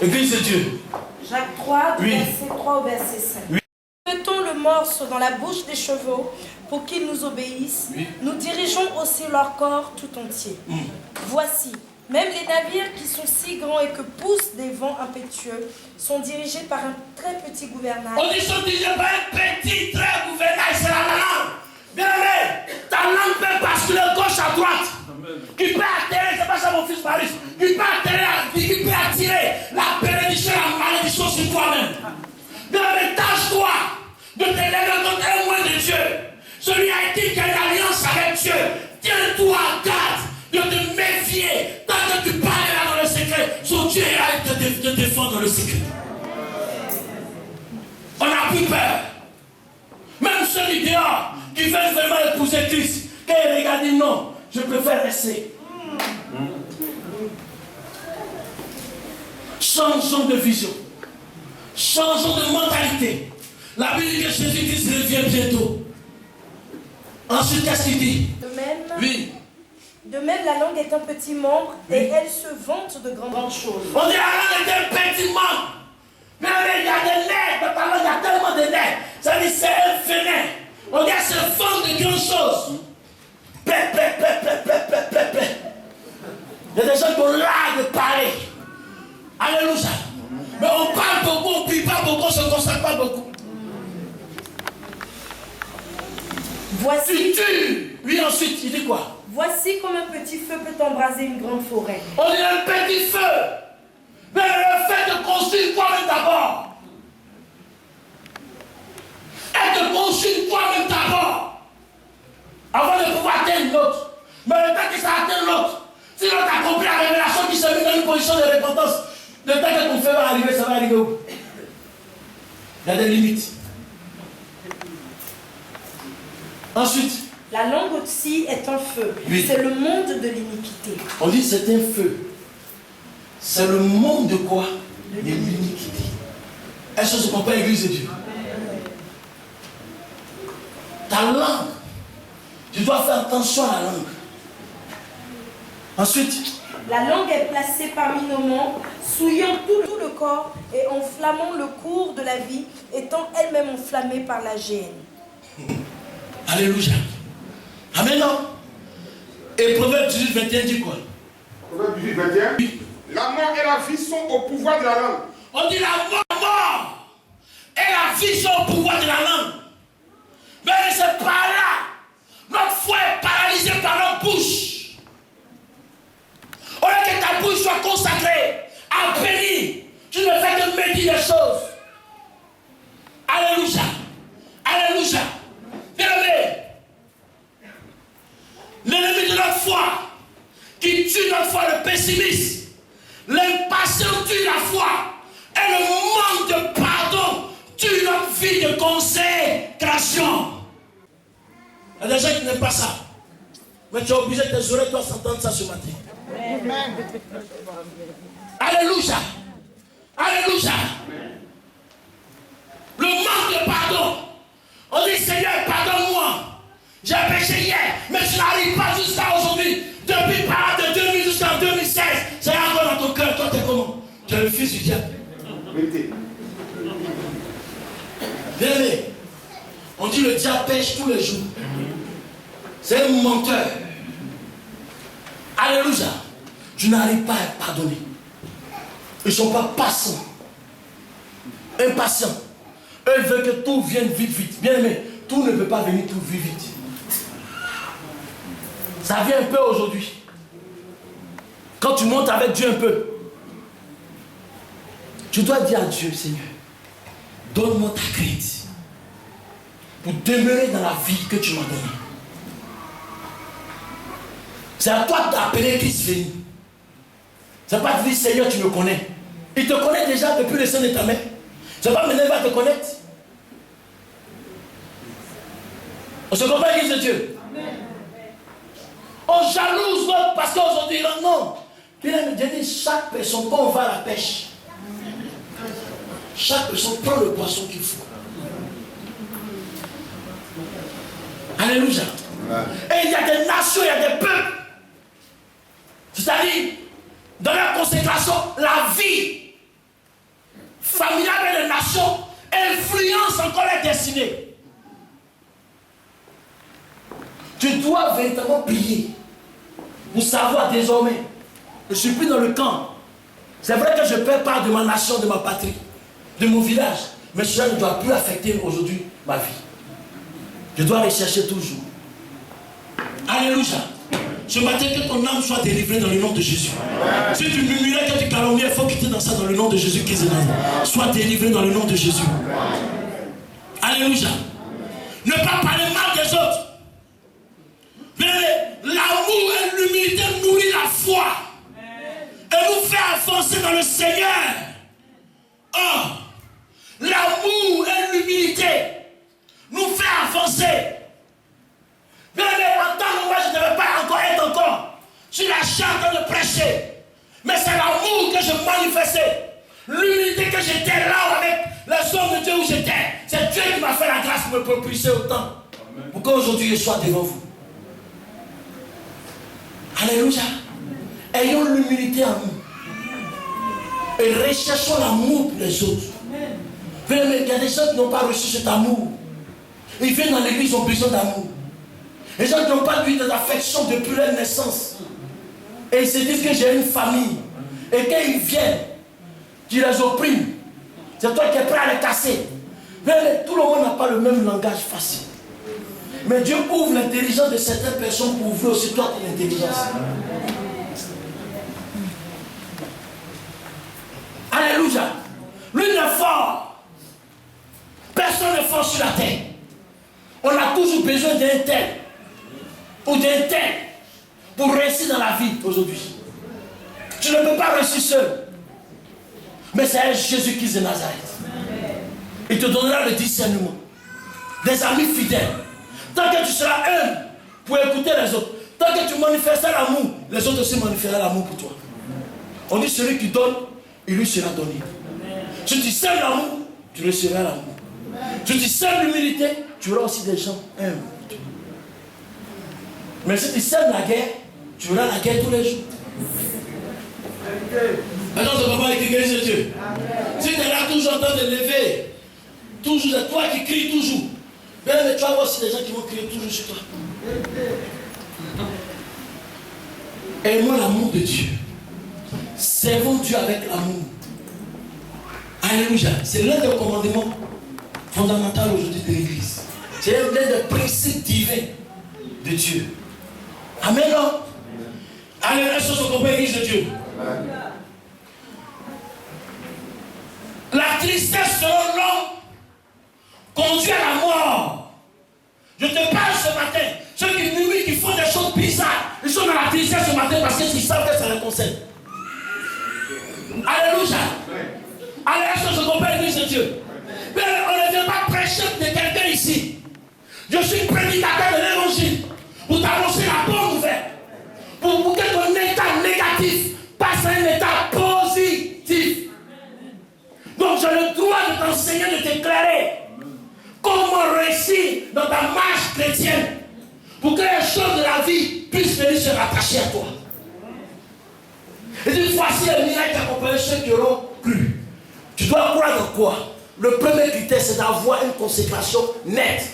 Église de Dieu. Jacques 3, oui. Verset 3 au verset 5. Oui. Mettons le morceau dans la bouche des chevaux pour qu'ils nous obéissent. Oui. Nous dirigeons aussi leur corps tout entier. Voici, même les navires qui sont si grands et que poussent des vents impétueux sont dirigés par un très petit gouvernail. On dit sont dirigés par un petit, très gouvernail, c'est la langue. Bien aimé, ta langue peut basculer gauche à droite. Qui peut attirer, c'est pas ça mon fils Paris, qui peut attirer la bénédiction et la malédiction sur toi-même. Bien aimé, tâche-toi de te lever contre un loin de Dieu. Celui a dit qu'il y a une alliance avec Dieu. Tiens-toi à garde de te méfier. Tant que tu parles dans le secret, son Dieu ira te défendre dans le secret. On n'a plus peur. Même celui dehors qui veut vraiment épouser Christ, quand il regarde, dit non, je préfère rester. Changeons de vision. Changeons de mentalité. La Bible dit que Jésus-Christ revient bientôt. Ensuite, qu'est-ce qu'il dit? De même, oui. De même, la langue est un petit membre et elle se vante de grandes choses. On dit la langue est un petit membre. Mais il y a des nerfs, dans ta langue, il y a tellement de nerfs. Ça dit c'est un venin. On dit elle se vante de grandes choses. Il y a des gens qui ont l'art de parler. Alléluia. Mais on parle beaucoup, on ne prie pas beaucoup, on ne se consacre pas beaucoup. Voici. Tu tues. Lui ensuite, il dit quoi? Voici comme un petit feu peut embraser une grande forêt. On dit un petit feu. Mais le fait de construire toi-même d'abord. Et de construire toi-même d'abord. Avant de pouvoir atteindre l'autre. Mais le temps que ça atteint l'autre, si l'autre accomplit la révélation qui se met dans une position de repentance, le temps que ton feu va arriver, ça va arriver où? Il y a des limites. Ensuite, la langue aussi est un feu. Oui. C'est le monde de l'iniquité. On dit c'est un feu. C'est le monde de quoi? De l'iniquité. Est-ce que je comprends l'église de Dieu? Ta langue. Tu dois faire attention à la langue. Ensuite, la langue est placée parmi nos membres, souillant tout le corps et enflammant le cours de la vie, étant elle-même enflammée par la gêne. Alléluia. Amen. Non. Et Proverbe 18, 21 dit quoi? Proverbe 18, 21. Oui. La mort et la vie sont au pouvoir de la langue. On dit la mort et la vie sont au pouvoir de la langue. Mais c'est par là. Notre foi est paralysée par notre bouche. Au lieu que ta bouche soit consacrée à bénir, tu ne fais que médire les choses. Alléluia. Alléluia. Bien-aimé, l'ennemi de notre foi, qui tue notre foi, le pessimisme, l'impatience tue la foi, et le manque de pardon tue notre vie de consécration. Il y a des gens qui n'aiment pas ça. Mais tu es obligé de tes oreilles doivent s'entendre ça ce matin. Amen. Alléluia. Alléluia. Le manque de pardon. On dit Seigneur, pardonne-moi. J'ai péché hier, mais tu n'arrives pas jusqu'à aujourd'hui. Depuis par là de 2000 jusqu'en 2016, c'est encore dans ton cœur. Toi, tu es comment? Tu es le fils du diable. Bien-aimé, on dit le diable pêche tous les jours. C'est un menteur. Alléluia. Tu n'arrives pas à pardonner. Ils ne sont pas patients. Impatients. Eux veulent que tout vienne vite, vite. Bien-aimé, tout ne peut pas venir tout vite, vite. Ça vient un peu aujourd'hui. Quand tu montes avec Dieu un peu, tu dois dire à Dieu, Seigneur, donne-moi ta grâce pour demeurer dans la vie que tu m'as donnée. C'est à toi d'appeler Christ venu. C'est pas de dire, Seigneur, tu me connais. Il te connaît déjà depuis le sein de ta mère. C'est pas maintenant il va te connaître. On se comprend l'église de Dieu. Amen. On jalouse l'autre parce qu'aujourd'hui, non. Puis là, Dieu dit, chaque personne, quand on va à la pêche, chaque personne prend le poisson qu'il faut. Alléluia. Amen. Et il y a des nations, il y a des peuples. C'est-à-dire, dans leur consécration, la vie familiale des nations influence encore les destinées. Tu dois véritablement prier pour savoir désormais, je ne suis plus dans le camp. C'est vrai que je perds part de ma nation, de ma patrie, de mon village, mais cela ne doit plus affecter aujourd'hui ma vie. Je dois rechercher toujours. Alléluia. Ce matin, que ton âme soit délivrée dans le nom de Jésus. Si tu murmurais, que tu calomniais, il faut quitter dans ça dans le nom de Jésus qui est là. Sois délivré dans le nom de Jésus. Alléluia. Ne pas parler mal des autres. Mais l'amour et l'humilité nourrit la foi. Et nous fait avancer dans le Seigneur. Oh, l'amour et l'humilité nous fait avancer. Bien, en tant que moi, je ne devais pas encore être encore sur la chambre de prêcher. Mais c'est l'amour que je manifestais. L'unité que j'étais là avec les hommes de Dieu où j'étais. C'est Dieu qui m'a fait la grâce pour me propulser autant. Pour qu'aujourd'hui je sois devant vous. Alléluia. Ayons l'humilité en nous. Et recherchons l'amour pour les autres. Il y a des gens qui n'ont pas reçu cet amour. Ils viennent dans l'église, ils ont besoin d'amour. Les gens qui n'ont pas eu des affections depuis leur naissance. Et ils se disent que j'ai une famille. Et quand ils viennent, tu les opprimes. C'est toi qui es prêt à les casser. Mais tout le monde n'a pas le même langage facile. Mais Dieu ouvre l'intelligence de certaines personnes pour ouvrir aussi toi ton intelligence. Alléluia. Lui n'est fort. Personne n'est fort sur la terre. On a toujours besoin d'un tel ou d'un tel pour réussir dans la vie aujourd'hui. Tu ne peux pas réussir seul. Mais c'est Jésus-Christ de Nazareth. Il te donnera le discernement. Des amis fidèles. Tant que tu seras humble pour écouter les autres, tant que tu manifesteras l'amour, les autres aussi manifesteront l'amour pour toi. On dit celui qui donne, il lui sera donné. Si tu sèmes l'amour, tu recevras l'amour. Si tu sèmes l'humilité, tu auras aussi des gens humbles. Mais si tu sèmes la guerre, tu auras la guerre tous les jours. Maintenant, ton papa est qui guérit Dieu. Si tu es là toujours en train de lever, toujours c'est toi qui cries toujours. Mais tu vas voir aussi des gens qui vont crier toujours sur toi. Aimons l'amour de Dieu. Servons Dieu avec l'amour. Alléluia. C'est l'un des commandements fondamentaux aujourd'hui de l'Église. C'est l'un des principes divins de Dieu. Amen. Alléluia. Sur ce qu'on peut l'Église de Dieu. La tristesse selon l'homme conduit à la mort. Je te parle ce matin. Ceux qui murmurent, qui font des choses bizarres, ils sont dans la tristesse ce matin parce qu'ils savent que ça les concerne. Alléluia. Alléluia, sur ce qu'on peut l'Église de Dieu. Mais on ne vient pas prêcher de quelqu'un ici. Je suis prédicateur de l'évangile pour t'annoncer la bonne nouvelle. Pour que ton état négatif passe à un état positif. Donc j'ai le droit de t'enseigner, de t'éclairer comment réussir dans ta marche chrétienne pour que les choses de la vie puissent venir se rattacher à toi. Et une fois-ci, le miracle qui accompagne ceux qui auront cru. Tu dois croire dans quoi? Le premier critère, c'est d'avoir une consécration nette.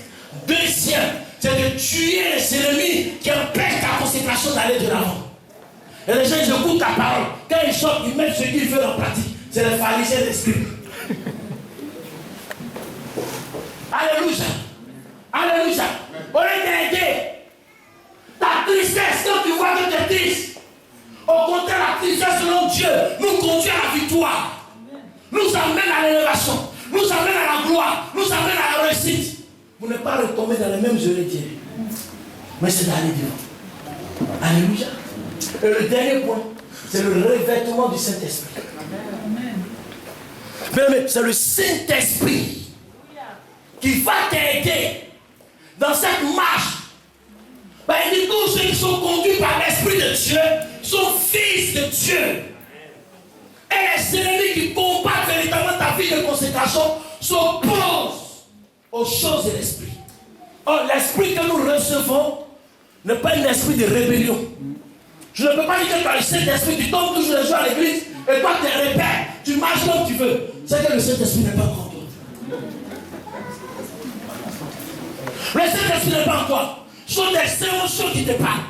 Deuxième, c'est de tuer les ennemis qui empêchent ta consécration d'aller de l'avant. Et les gens, ils écoutent ta parole. Quand ils sortent, ils mettent ce qu'ils veulent en pratique. C'est les pharisiens d'esprit. Alléluia. Alléluia. On est d'aider. Ta tristesse, quand tu vois que tu es triste, au contraire, la tristesse selon Dieu nous conduit à la victoire. Nous amène à l'élévation. Nous amène à la gloire. Nous amène à la réussite. Vous n'êtes pas retombé dans les mêmes héritiers. Mais c'est d'aller devant. Alléluia. Et le dernier point, c'est le revêtement du Saint-Esprit. Mais c'est le Saint-Esprit qui va t'aider dans cette marche. Ben, il dit tous ceux qui sont conduits par l'Esprit de Dieu sont fils de Dieu. Et les ennemis qui combattent véritablement ta vie de consécration s'opposent aux choses de l'Esprit. Or, l'Esprit que nous recevons n'est pas un esprit de rébellion. Je ne peux pas dire que tu as le Saint-Esprit, tu tombes toujours les jours à l'église et toi tu es répètes, tu marches comme tu veux. C'est que le Saint-Esprit n'est pas en toi. Le Saint-Esprit n'est pas en toi. Ce sont des émotions qui te parlent.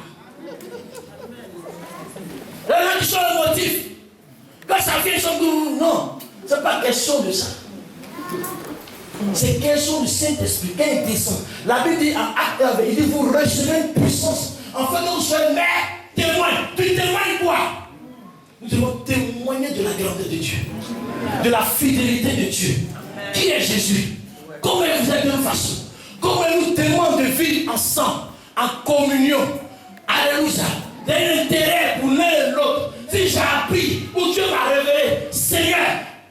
Les gens qui sont émotifs, quand ça vient, ils sont gourous. Non, ce n'est pas question de ça. C'est question du Saint-Esprit. Quand il descend, la Bible dit en acte, il dit vous recevez une puissance. En fait, nous sommes mères, témoins. Tu témoignes quoi? Nous devons témoigner de la grandeur de Dieu, de la fidélité de Dieu. Qui est Jésus? Comment il vous êtes de façon? Comment nous témoignons de vivre ensemble, en communion? Alléluia. D'un intérêt pour l'un et l'autre. Si j'ai appris, ou Dieu m'a révélé, Seigneur,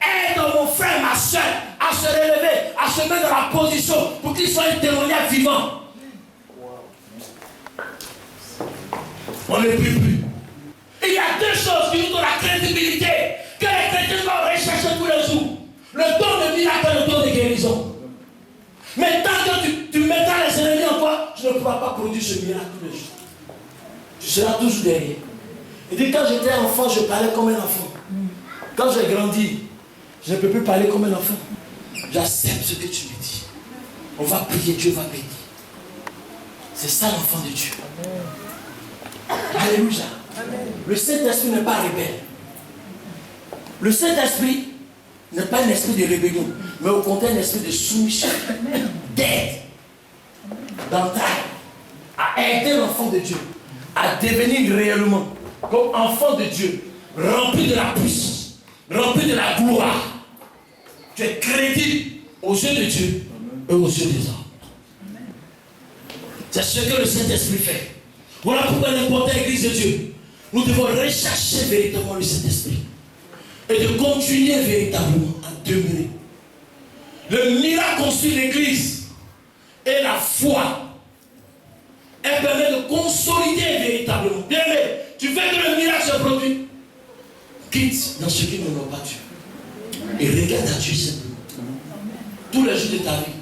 aide mon frère, ma soeur, à se relever, à se mettre dans la position pour qu'il soit un témoignage vivant. On ne prie plus. Il y a deux choses qui nous donnent la crédibilité que les chrétiens doivent rechercher tous les jours. Le don de miracle et le don de guérison. Mais tant que tu mettras les ennemis en toi, tu ne pourras pas produire ce miracle tous les jours. Tu tu seras toujours derrière. Il dit, quand j'étais enfant, je parlais comme un enfant. Quand j'ai grandi, je ne peux plus parler comme un enfant. J'accepte ce que tu me dis. On va prier, Dieu va bénir. C'est ça l'enfant de Dieu. Alléluia. Le Saint-Esprit n'est pas rebelle. Le Saint-Esprit n'est pas un esprit de rébellion, mais au contraire un esprit de soumission, d'aide, d'entraide, à aider l'enfant de Dieu à devenir réellement comme enfant de Dieu, rempli de la puissance, rempli de la gloire. Tu es crédible aux yeux de Dieu et aux yeux des hommes. C'est ce que le Saint-Esprit fait. Voilà pourquoi l'importante Église de Dieu, nous devons rechercher véritablement le Saint-Esprit et de continuer véritablement à demeurer. Le miracle construit l'Église et la foi. Elle permet de consolider véritablement. Bien aimé, tu veux que le miracle se produise, quitte dans ce qui n'honore pas Dieu. Et regarde à Dieu simplement. Tous les jours de ta vie.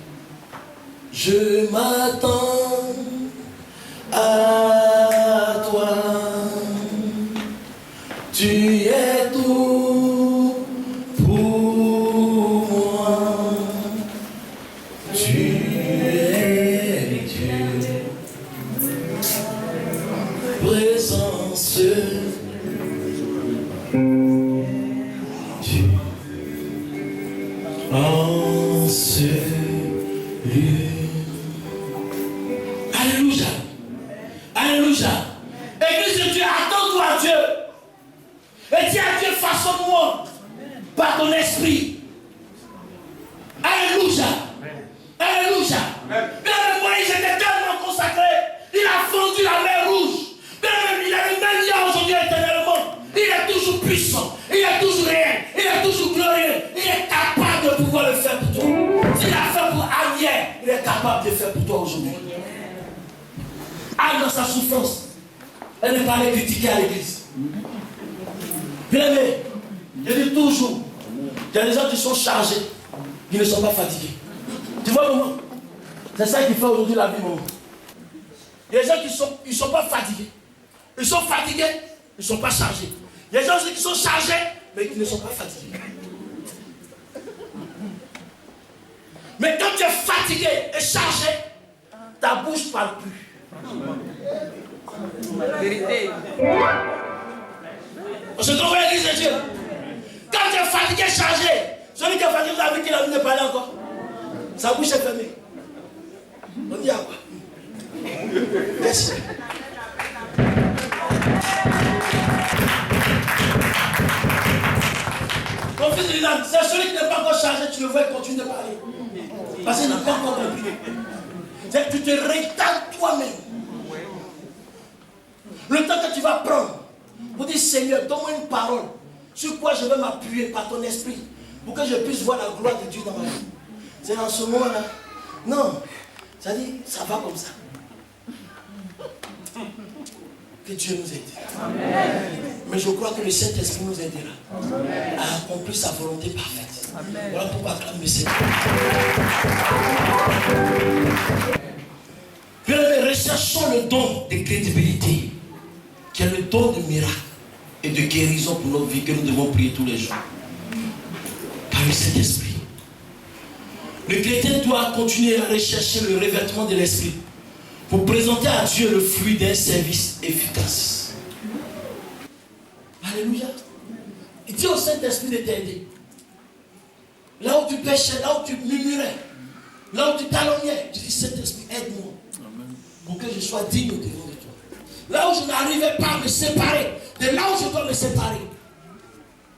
Je m'attends à toi. Tu es tout pour moi. Tu es Dieu. Présence Dieu en ce lieu. Alléluia. Alléluia. Église de Dieu, attends-toi à Dieu. Et dis à Dieu, façonne-moi par ton esprit. Alléluia. Alléluia. Bien, Moïse était tellement consacré. Il a fondu la mer rouge. Bien, il a le même lien aujourd'hui éternellement. Il est toujours puissant. Il est toujours réel. Il est toujours glorieux. Il est capable de pouvoir le faire pour toi. S'il a fait pour Anne hier, il est capable de le faire pour toi aujourd'hui. Anne dans sa souffrance, elle n'est pas allée critiquer à l'église. Bien aimé, je dis toujours, il y a des gens qui sont chargés, qui ne sont pas fatigués. Tu vois, maman? C'est ça qui fait aujourd'hui la vie, maman. Il y a des gens qui ne sont pas fatigués. Ils sont fatigués, ils ne sont pas chargés. Il y a des gens qui sont chargés, mais qui ne sont pas fatigués. Mais quand tu es fatigué et chargé, ta bouche ne parle plus. Vérité. On se trouve à l'église de Dieu. Quand tu es fatigué, chargé, celui qui est fatigué, vous avez vu qu'il a envie de parler encore. Sa bouche est fermée. On dit à quoi? Merci. Mon fils de l'âme, c'est celui qui n'est pas encore chargé, tu le vois, il continue de parler. Parce qu'il n'a pas encore compris. C'est que tu te retardes toi-même. Le temps que tu vas prendre pour dire Seigneur, donne-moi une parole sur quoi je vais m'appuyer par ton esprit pour que je puisse voir la gloire de Dieu dans ma vie. C'est dans ce moment-là. Non, ça dit, ça va comme ça. Que Dieu nous aide. Amen. Mais je crois que le Saint-Esprit nous aidera à accomplir sa volonté parfaite. Amen. Voilà pourquoi acclame le Seigneur. Bien, recherchons le don de crédibilité, qui est le don de miracle et de guérison pour notre vie que nous devons prier tous les jours. Par le Saint-Esprit. Le chrétien doit continuer à rechercher le revêtement de l'Esprit pour présenter à Dieu le fruit d'un service efficace. Alléluia. Il dit au Saint-Esprit de t'aider. Là où tu péchais, là où tu murmurais, là où tu talonnais, tu dis Saint-Esprit, aide-moi. Pour que je sois digne devant de toi. Là où je n'arrivais pas à me séparer, de là où je dois me séparer,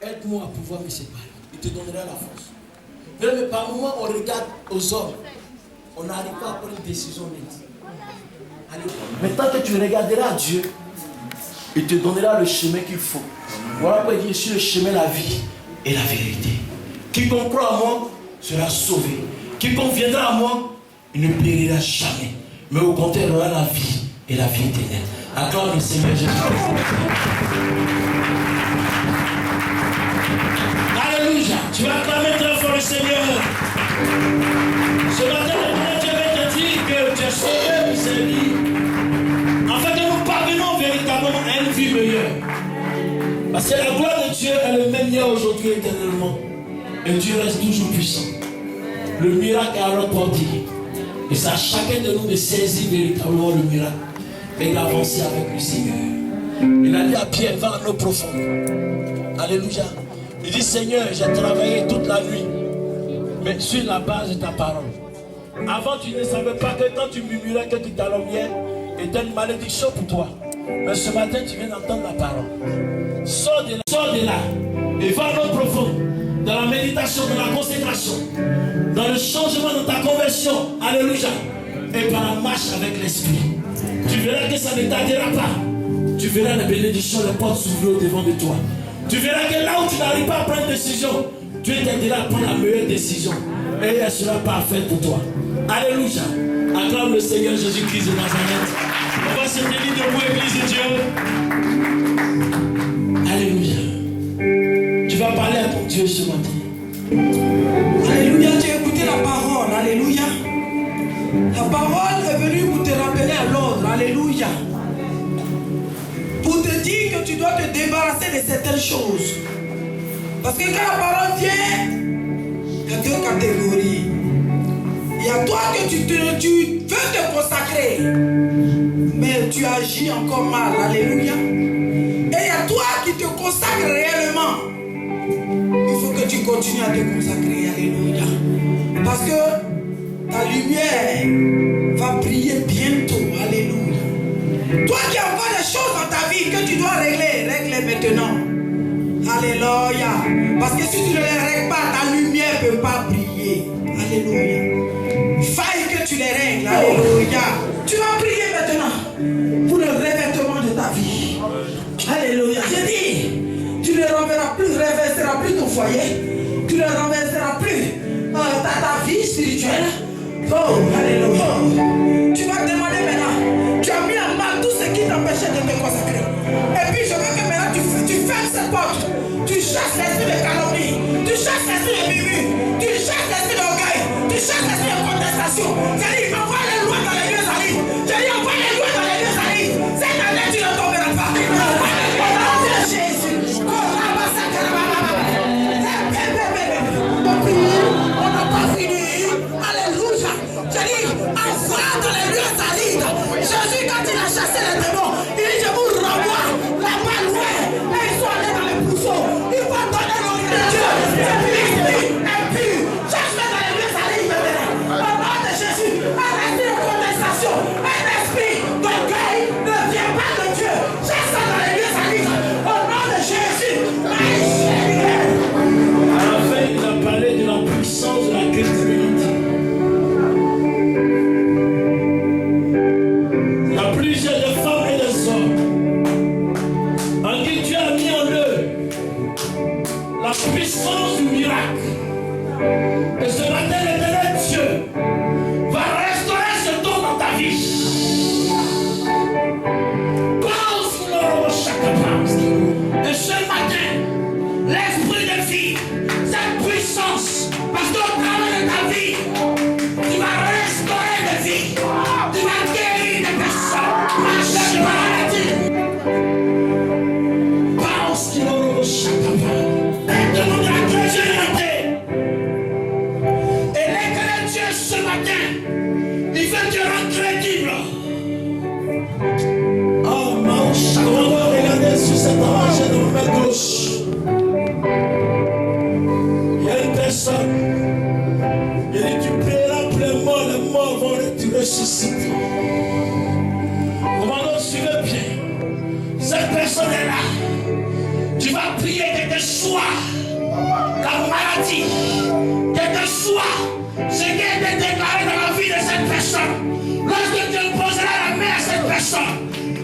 aide-moi à pouvoir me séparer. Il te donnera la force. Mais par moments, on regarde aux hommes, on n'arrive pas à prendre une décision nette. Mais tant que tu regarderas Dieu, il te donnera le chemin qu'il faut. Voilà pourquoi il dit, je suis le chemin, la vie et la vérité. Quiconque croit à moi sera sauvé. Quiconque viendra à moi, il ne périra jamais. Mais au contraire, il aura la vie et la vie éternelle. Acclame le Seigneur Jésus-Christ. Alléluia. Tu vas acclamer très fort le Seigneur. Ce matin, Dieu veut te dire que tu es sauvé, c'est lui. Afin que nous parvenons véritablement vie meilleure. Parce que la gloire de Dieu est le même hier, aujourd'hui, éternellement. Et Dieu reste toujours puissant. Le miracle est à notre portée. Et c'est à chacun de nous de saisir véritablement le miracle et d'avancer avec le Seigneur. Il a dit à Pierre, va en eau profonde. Alléluia. Il dit, Seigneur, j'ai travaillé toute la nuit, mais sur la base de ta parole. Avant, tu ne savais pas que quand tu murmurais que tu t'allongeais, était une malédiction pour toi. Mais ce matin, tu viens d'entendre la parole. Sors de là et va en eau profonde, dans la méditation, dans la consécration, dans le changement de ta conversion. Alléluia. Et par la marche avec l'Esprit. Tu verras que ça ne tardera pas. Tu verras les bénédictions, les portes s'ouvrir au devant de toi. Tu verras que là où tu n'arrives pas à prendre une décision, Dieu t'aidera à prendre la meilleure décision. Et elle sera parfaite pour toi. Alléluia. Acclame le Seigneur Jésus-Christ de Nazareth. On va se tenir debout, Église de Dieu. Alléluia. Tu vas parler à ton Dieu ce matin. Alléluia, tu as écouté la parole. Alléluia. La parole est venue pour te rappeler à l'ordre. Alléluia. Pour te dire que tu dois te débarrasser de certaines choses. Parce que quand la parole vient, il y a deux catégories. Il y a toi que tu veux te consacrer, mais tu agis encore mal. Alléluia. Et il y a toi qui te consacres réellement. Il faut que tu continues à te consacrer. Alléluia. Parce que ta lumière va briller bientôt. Alléluia. Toi qui as encore des choses dans ta vie que tu dois régler, règle-les maintenant. Alléluia. Parce que si tu ne les règles pas, ta lumière ne peut pas briller. Alléluia. Il faille que tu les règles. Alléluia. Tu vas prier maintenant pour le revêtement de ta vie. Alléluia. J'ai dit, tu ne renverseras plus ton foyer. Tu ne renverseras plus ta vie spirituelle. Oh, alléluia. Tu vas demander maintenant. Tu as mis en mal tout ce qui t'empêchait de te consacrer. Et puis je veux que maintenant tu fermes cette porte. Tu chasses l'esprit de calomnie. Tu chasses l'esprit de murmure. Tu chasses l'esprit d'orgueil. Tu chasses l'esprit de contestation. J'ai dit, envoie les lois dans les lieux arrivent. J'ai dit, envoie les lois dans les lieux arrivent. Cette année, tu ne tomberas pas. Jésus. On n'a pas fini. Alléluia. J'ai dit, envoie dans les lieux arides. Jésus, quand il a chassé les démons, il dit, je vous renvoie la balle loin. Et ils sont allés dans les pousseaux. Ils vont donner l'ordre de Dieu. L'esprit impur. Chasse-le dans les lieux arides maintenant. Au nom de Jésus, un esprit de contestation, un esprit d'orgueil ne vient pas de Dieu. Chasse-le dans les lieux arides. Au nom de Jésus, à la fin, il a parlé de la puissance de la crédibilité. Il y a plusieurs de femmes et de hommes en qui Dieu a mis en eux la puissance du miracle. Et ce matin, l'éternel Dieu va restaurer ce don dans ta vie. Et ce matin, l'esprit de vie, cette puissance, parce qu'au travers de ta vie, tu vas restaurer des vies, tu vas guérir des personnes, marcher de maladie. Parce qu'il aura chaque part. Demande à crédibilité. Et l'éternel Dieu ce matin, il veut te rendre crédible. Oh, manche, on va regarder sur cette rangée de ma main gauche. Il y a une personne. Il dit, tu prieras pour les morts vont te ressusciter. Comment on suivez bien? Cette personne est là. Tu vas prier quel que soit la maladie, quel que soit ce qui a été déclaré dans la vie de cette personne. Lorsque tu poseras la main à cette personne,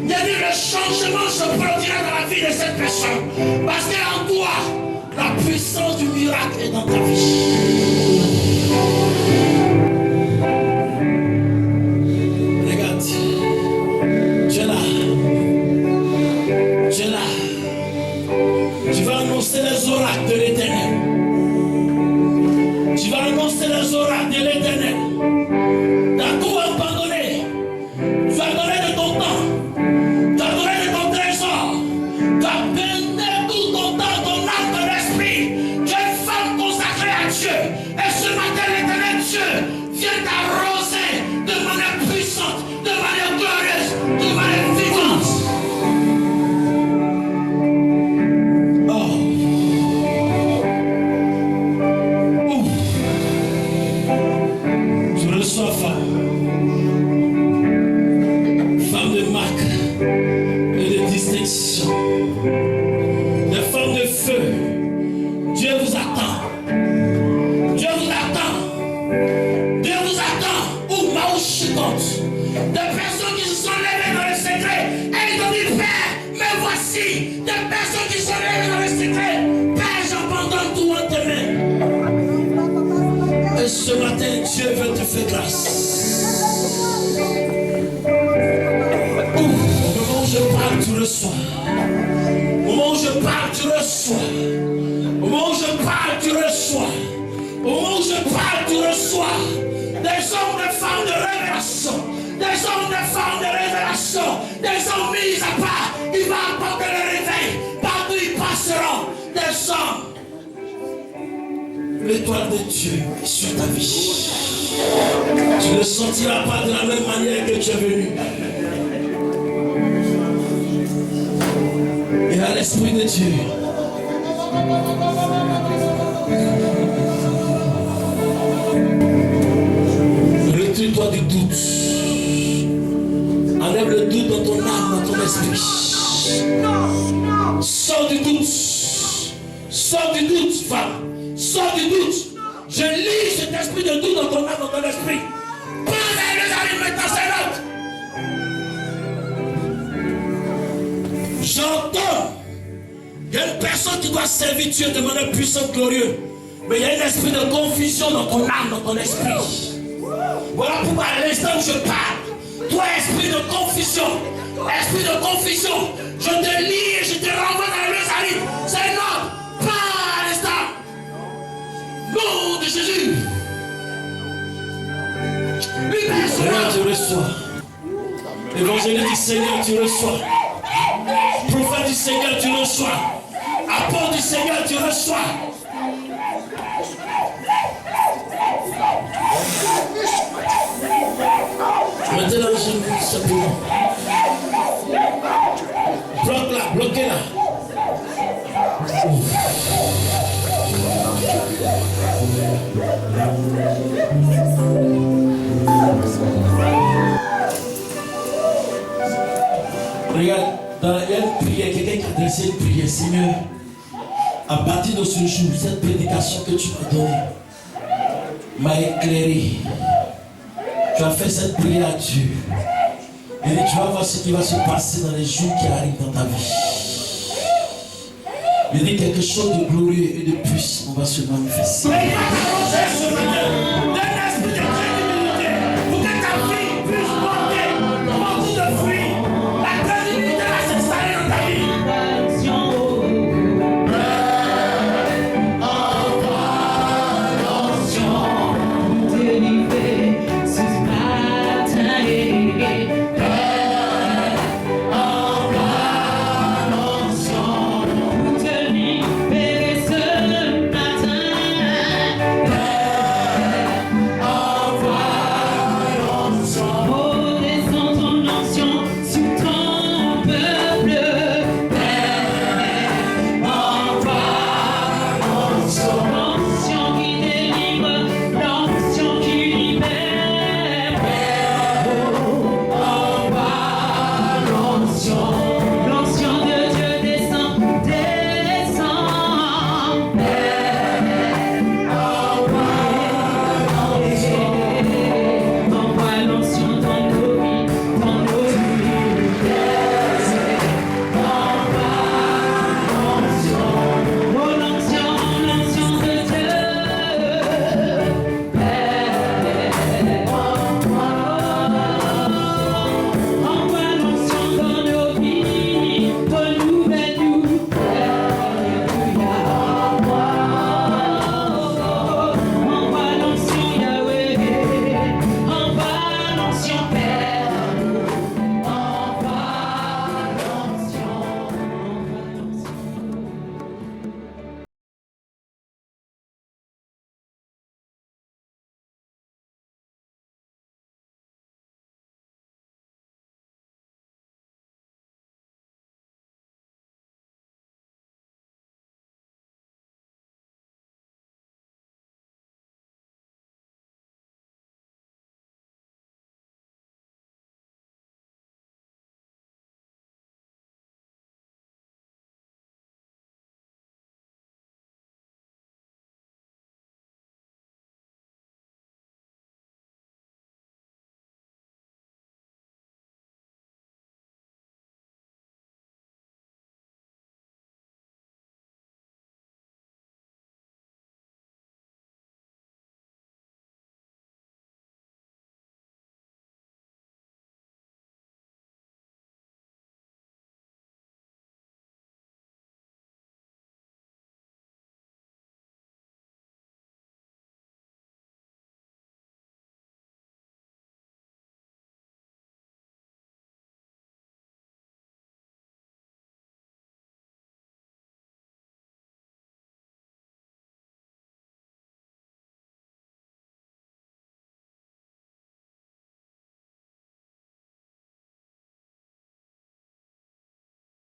il y a dit le changement se produira dans la vie de cette personne. Parce qu'en toi, la puissance du miracle est dans ta vie. Regarde, tu es là. Tu es là. Tu vas annoncer les oracles de l'Éternel. Tu vas annoncer les oracles de l'Éternel. T'as tout abandonné. Tu as donné de ton temps. Tu as donné de ton trésor. sois femme. Femme de marque et de distinction. Des femmes de feu. Dieu vous attend. Dieu vous attend. Dieu vous attend. Ou Maouchikot. Des personnes qui se sont levées dans le secret. Et ils ont dit, Père, mais voici. Des personnes qui se sont levées dans le secret. Père, j'abandonne tout en tes mains. Et ce matin, Dieu veut te faire grâce. Au moment où je parle, tu reçois. Au moment où je parle, tu reçois. Au moment où je parle, tu reçois. Au moment où je parle, tu reçois. Des hommes, des femmes de révélation. Des hommes, des femmes de révélation. Des hommes mis à part. Il va apporter le réveil. Partout ils passeront. Des hommes. L'étoile de Dieu est sur ta vie. Tu ne sentiras pas de la même manière que tu es venu. Et à l'Esprit de Dieu. Retire-toi du doute. Enlève le doute dans ton âme, dans ton esprit. Sors du doute. Sors du doute, femme. Sors du doute. Je lis cet esprit de doute dans ton âme, dans ton esprit. Prends les amis maintenant, c'est l'autre. J'entends. Il y a une personne qui doit servir Dieu de manière puissante, glorieuse. Mais il y a un esprit de confusion dans ton âme, dans ton esprit. Voilà pourquoi à l'instant où je parle, toi esprit de confusion, je te lis et je te renvoie dans le salut. C'est l'autre. Pas à l'instant. Nom de Jésus. Seigneur, tu reçois. Évangéliste du Seigneur, tu reçois. Prophète du Seigneur, tu reçois. Apôtre du Seigneur, tu reçois. Mettez dans le genou simplement. Bloque-la, bloquez-la. Regarde, il y a une prière, quelqu'un qui a adressé une prière. Seigneur, à partir de ce jour, cette prédication que tu m'as donnée m'a éclairé. Tu as fait cette prière à Dieu. Et tu vas voir ce qui va se passer dans les jours qui arrivent dans ta vie. Il dit quelque chose de glorieux et de puissant va se manifester.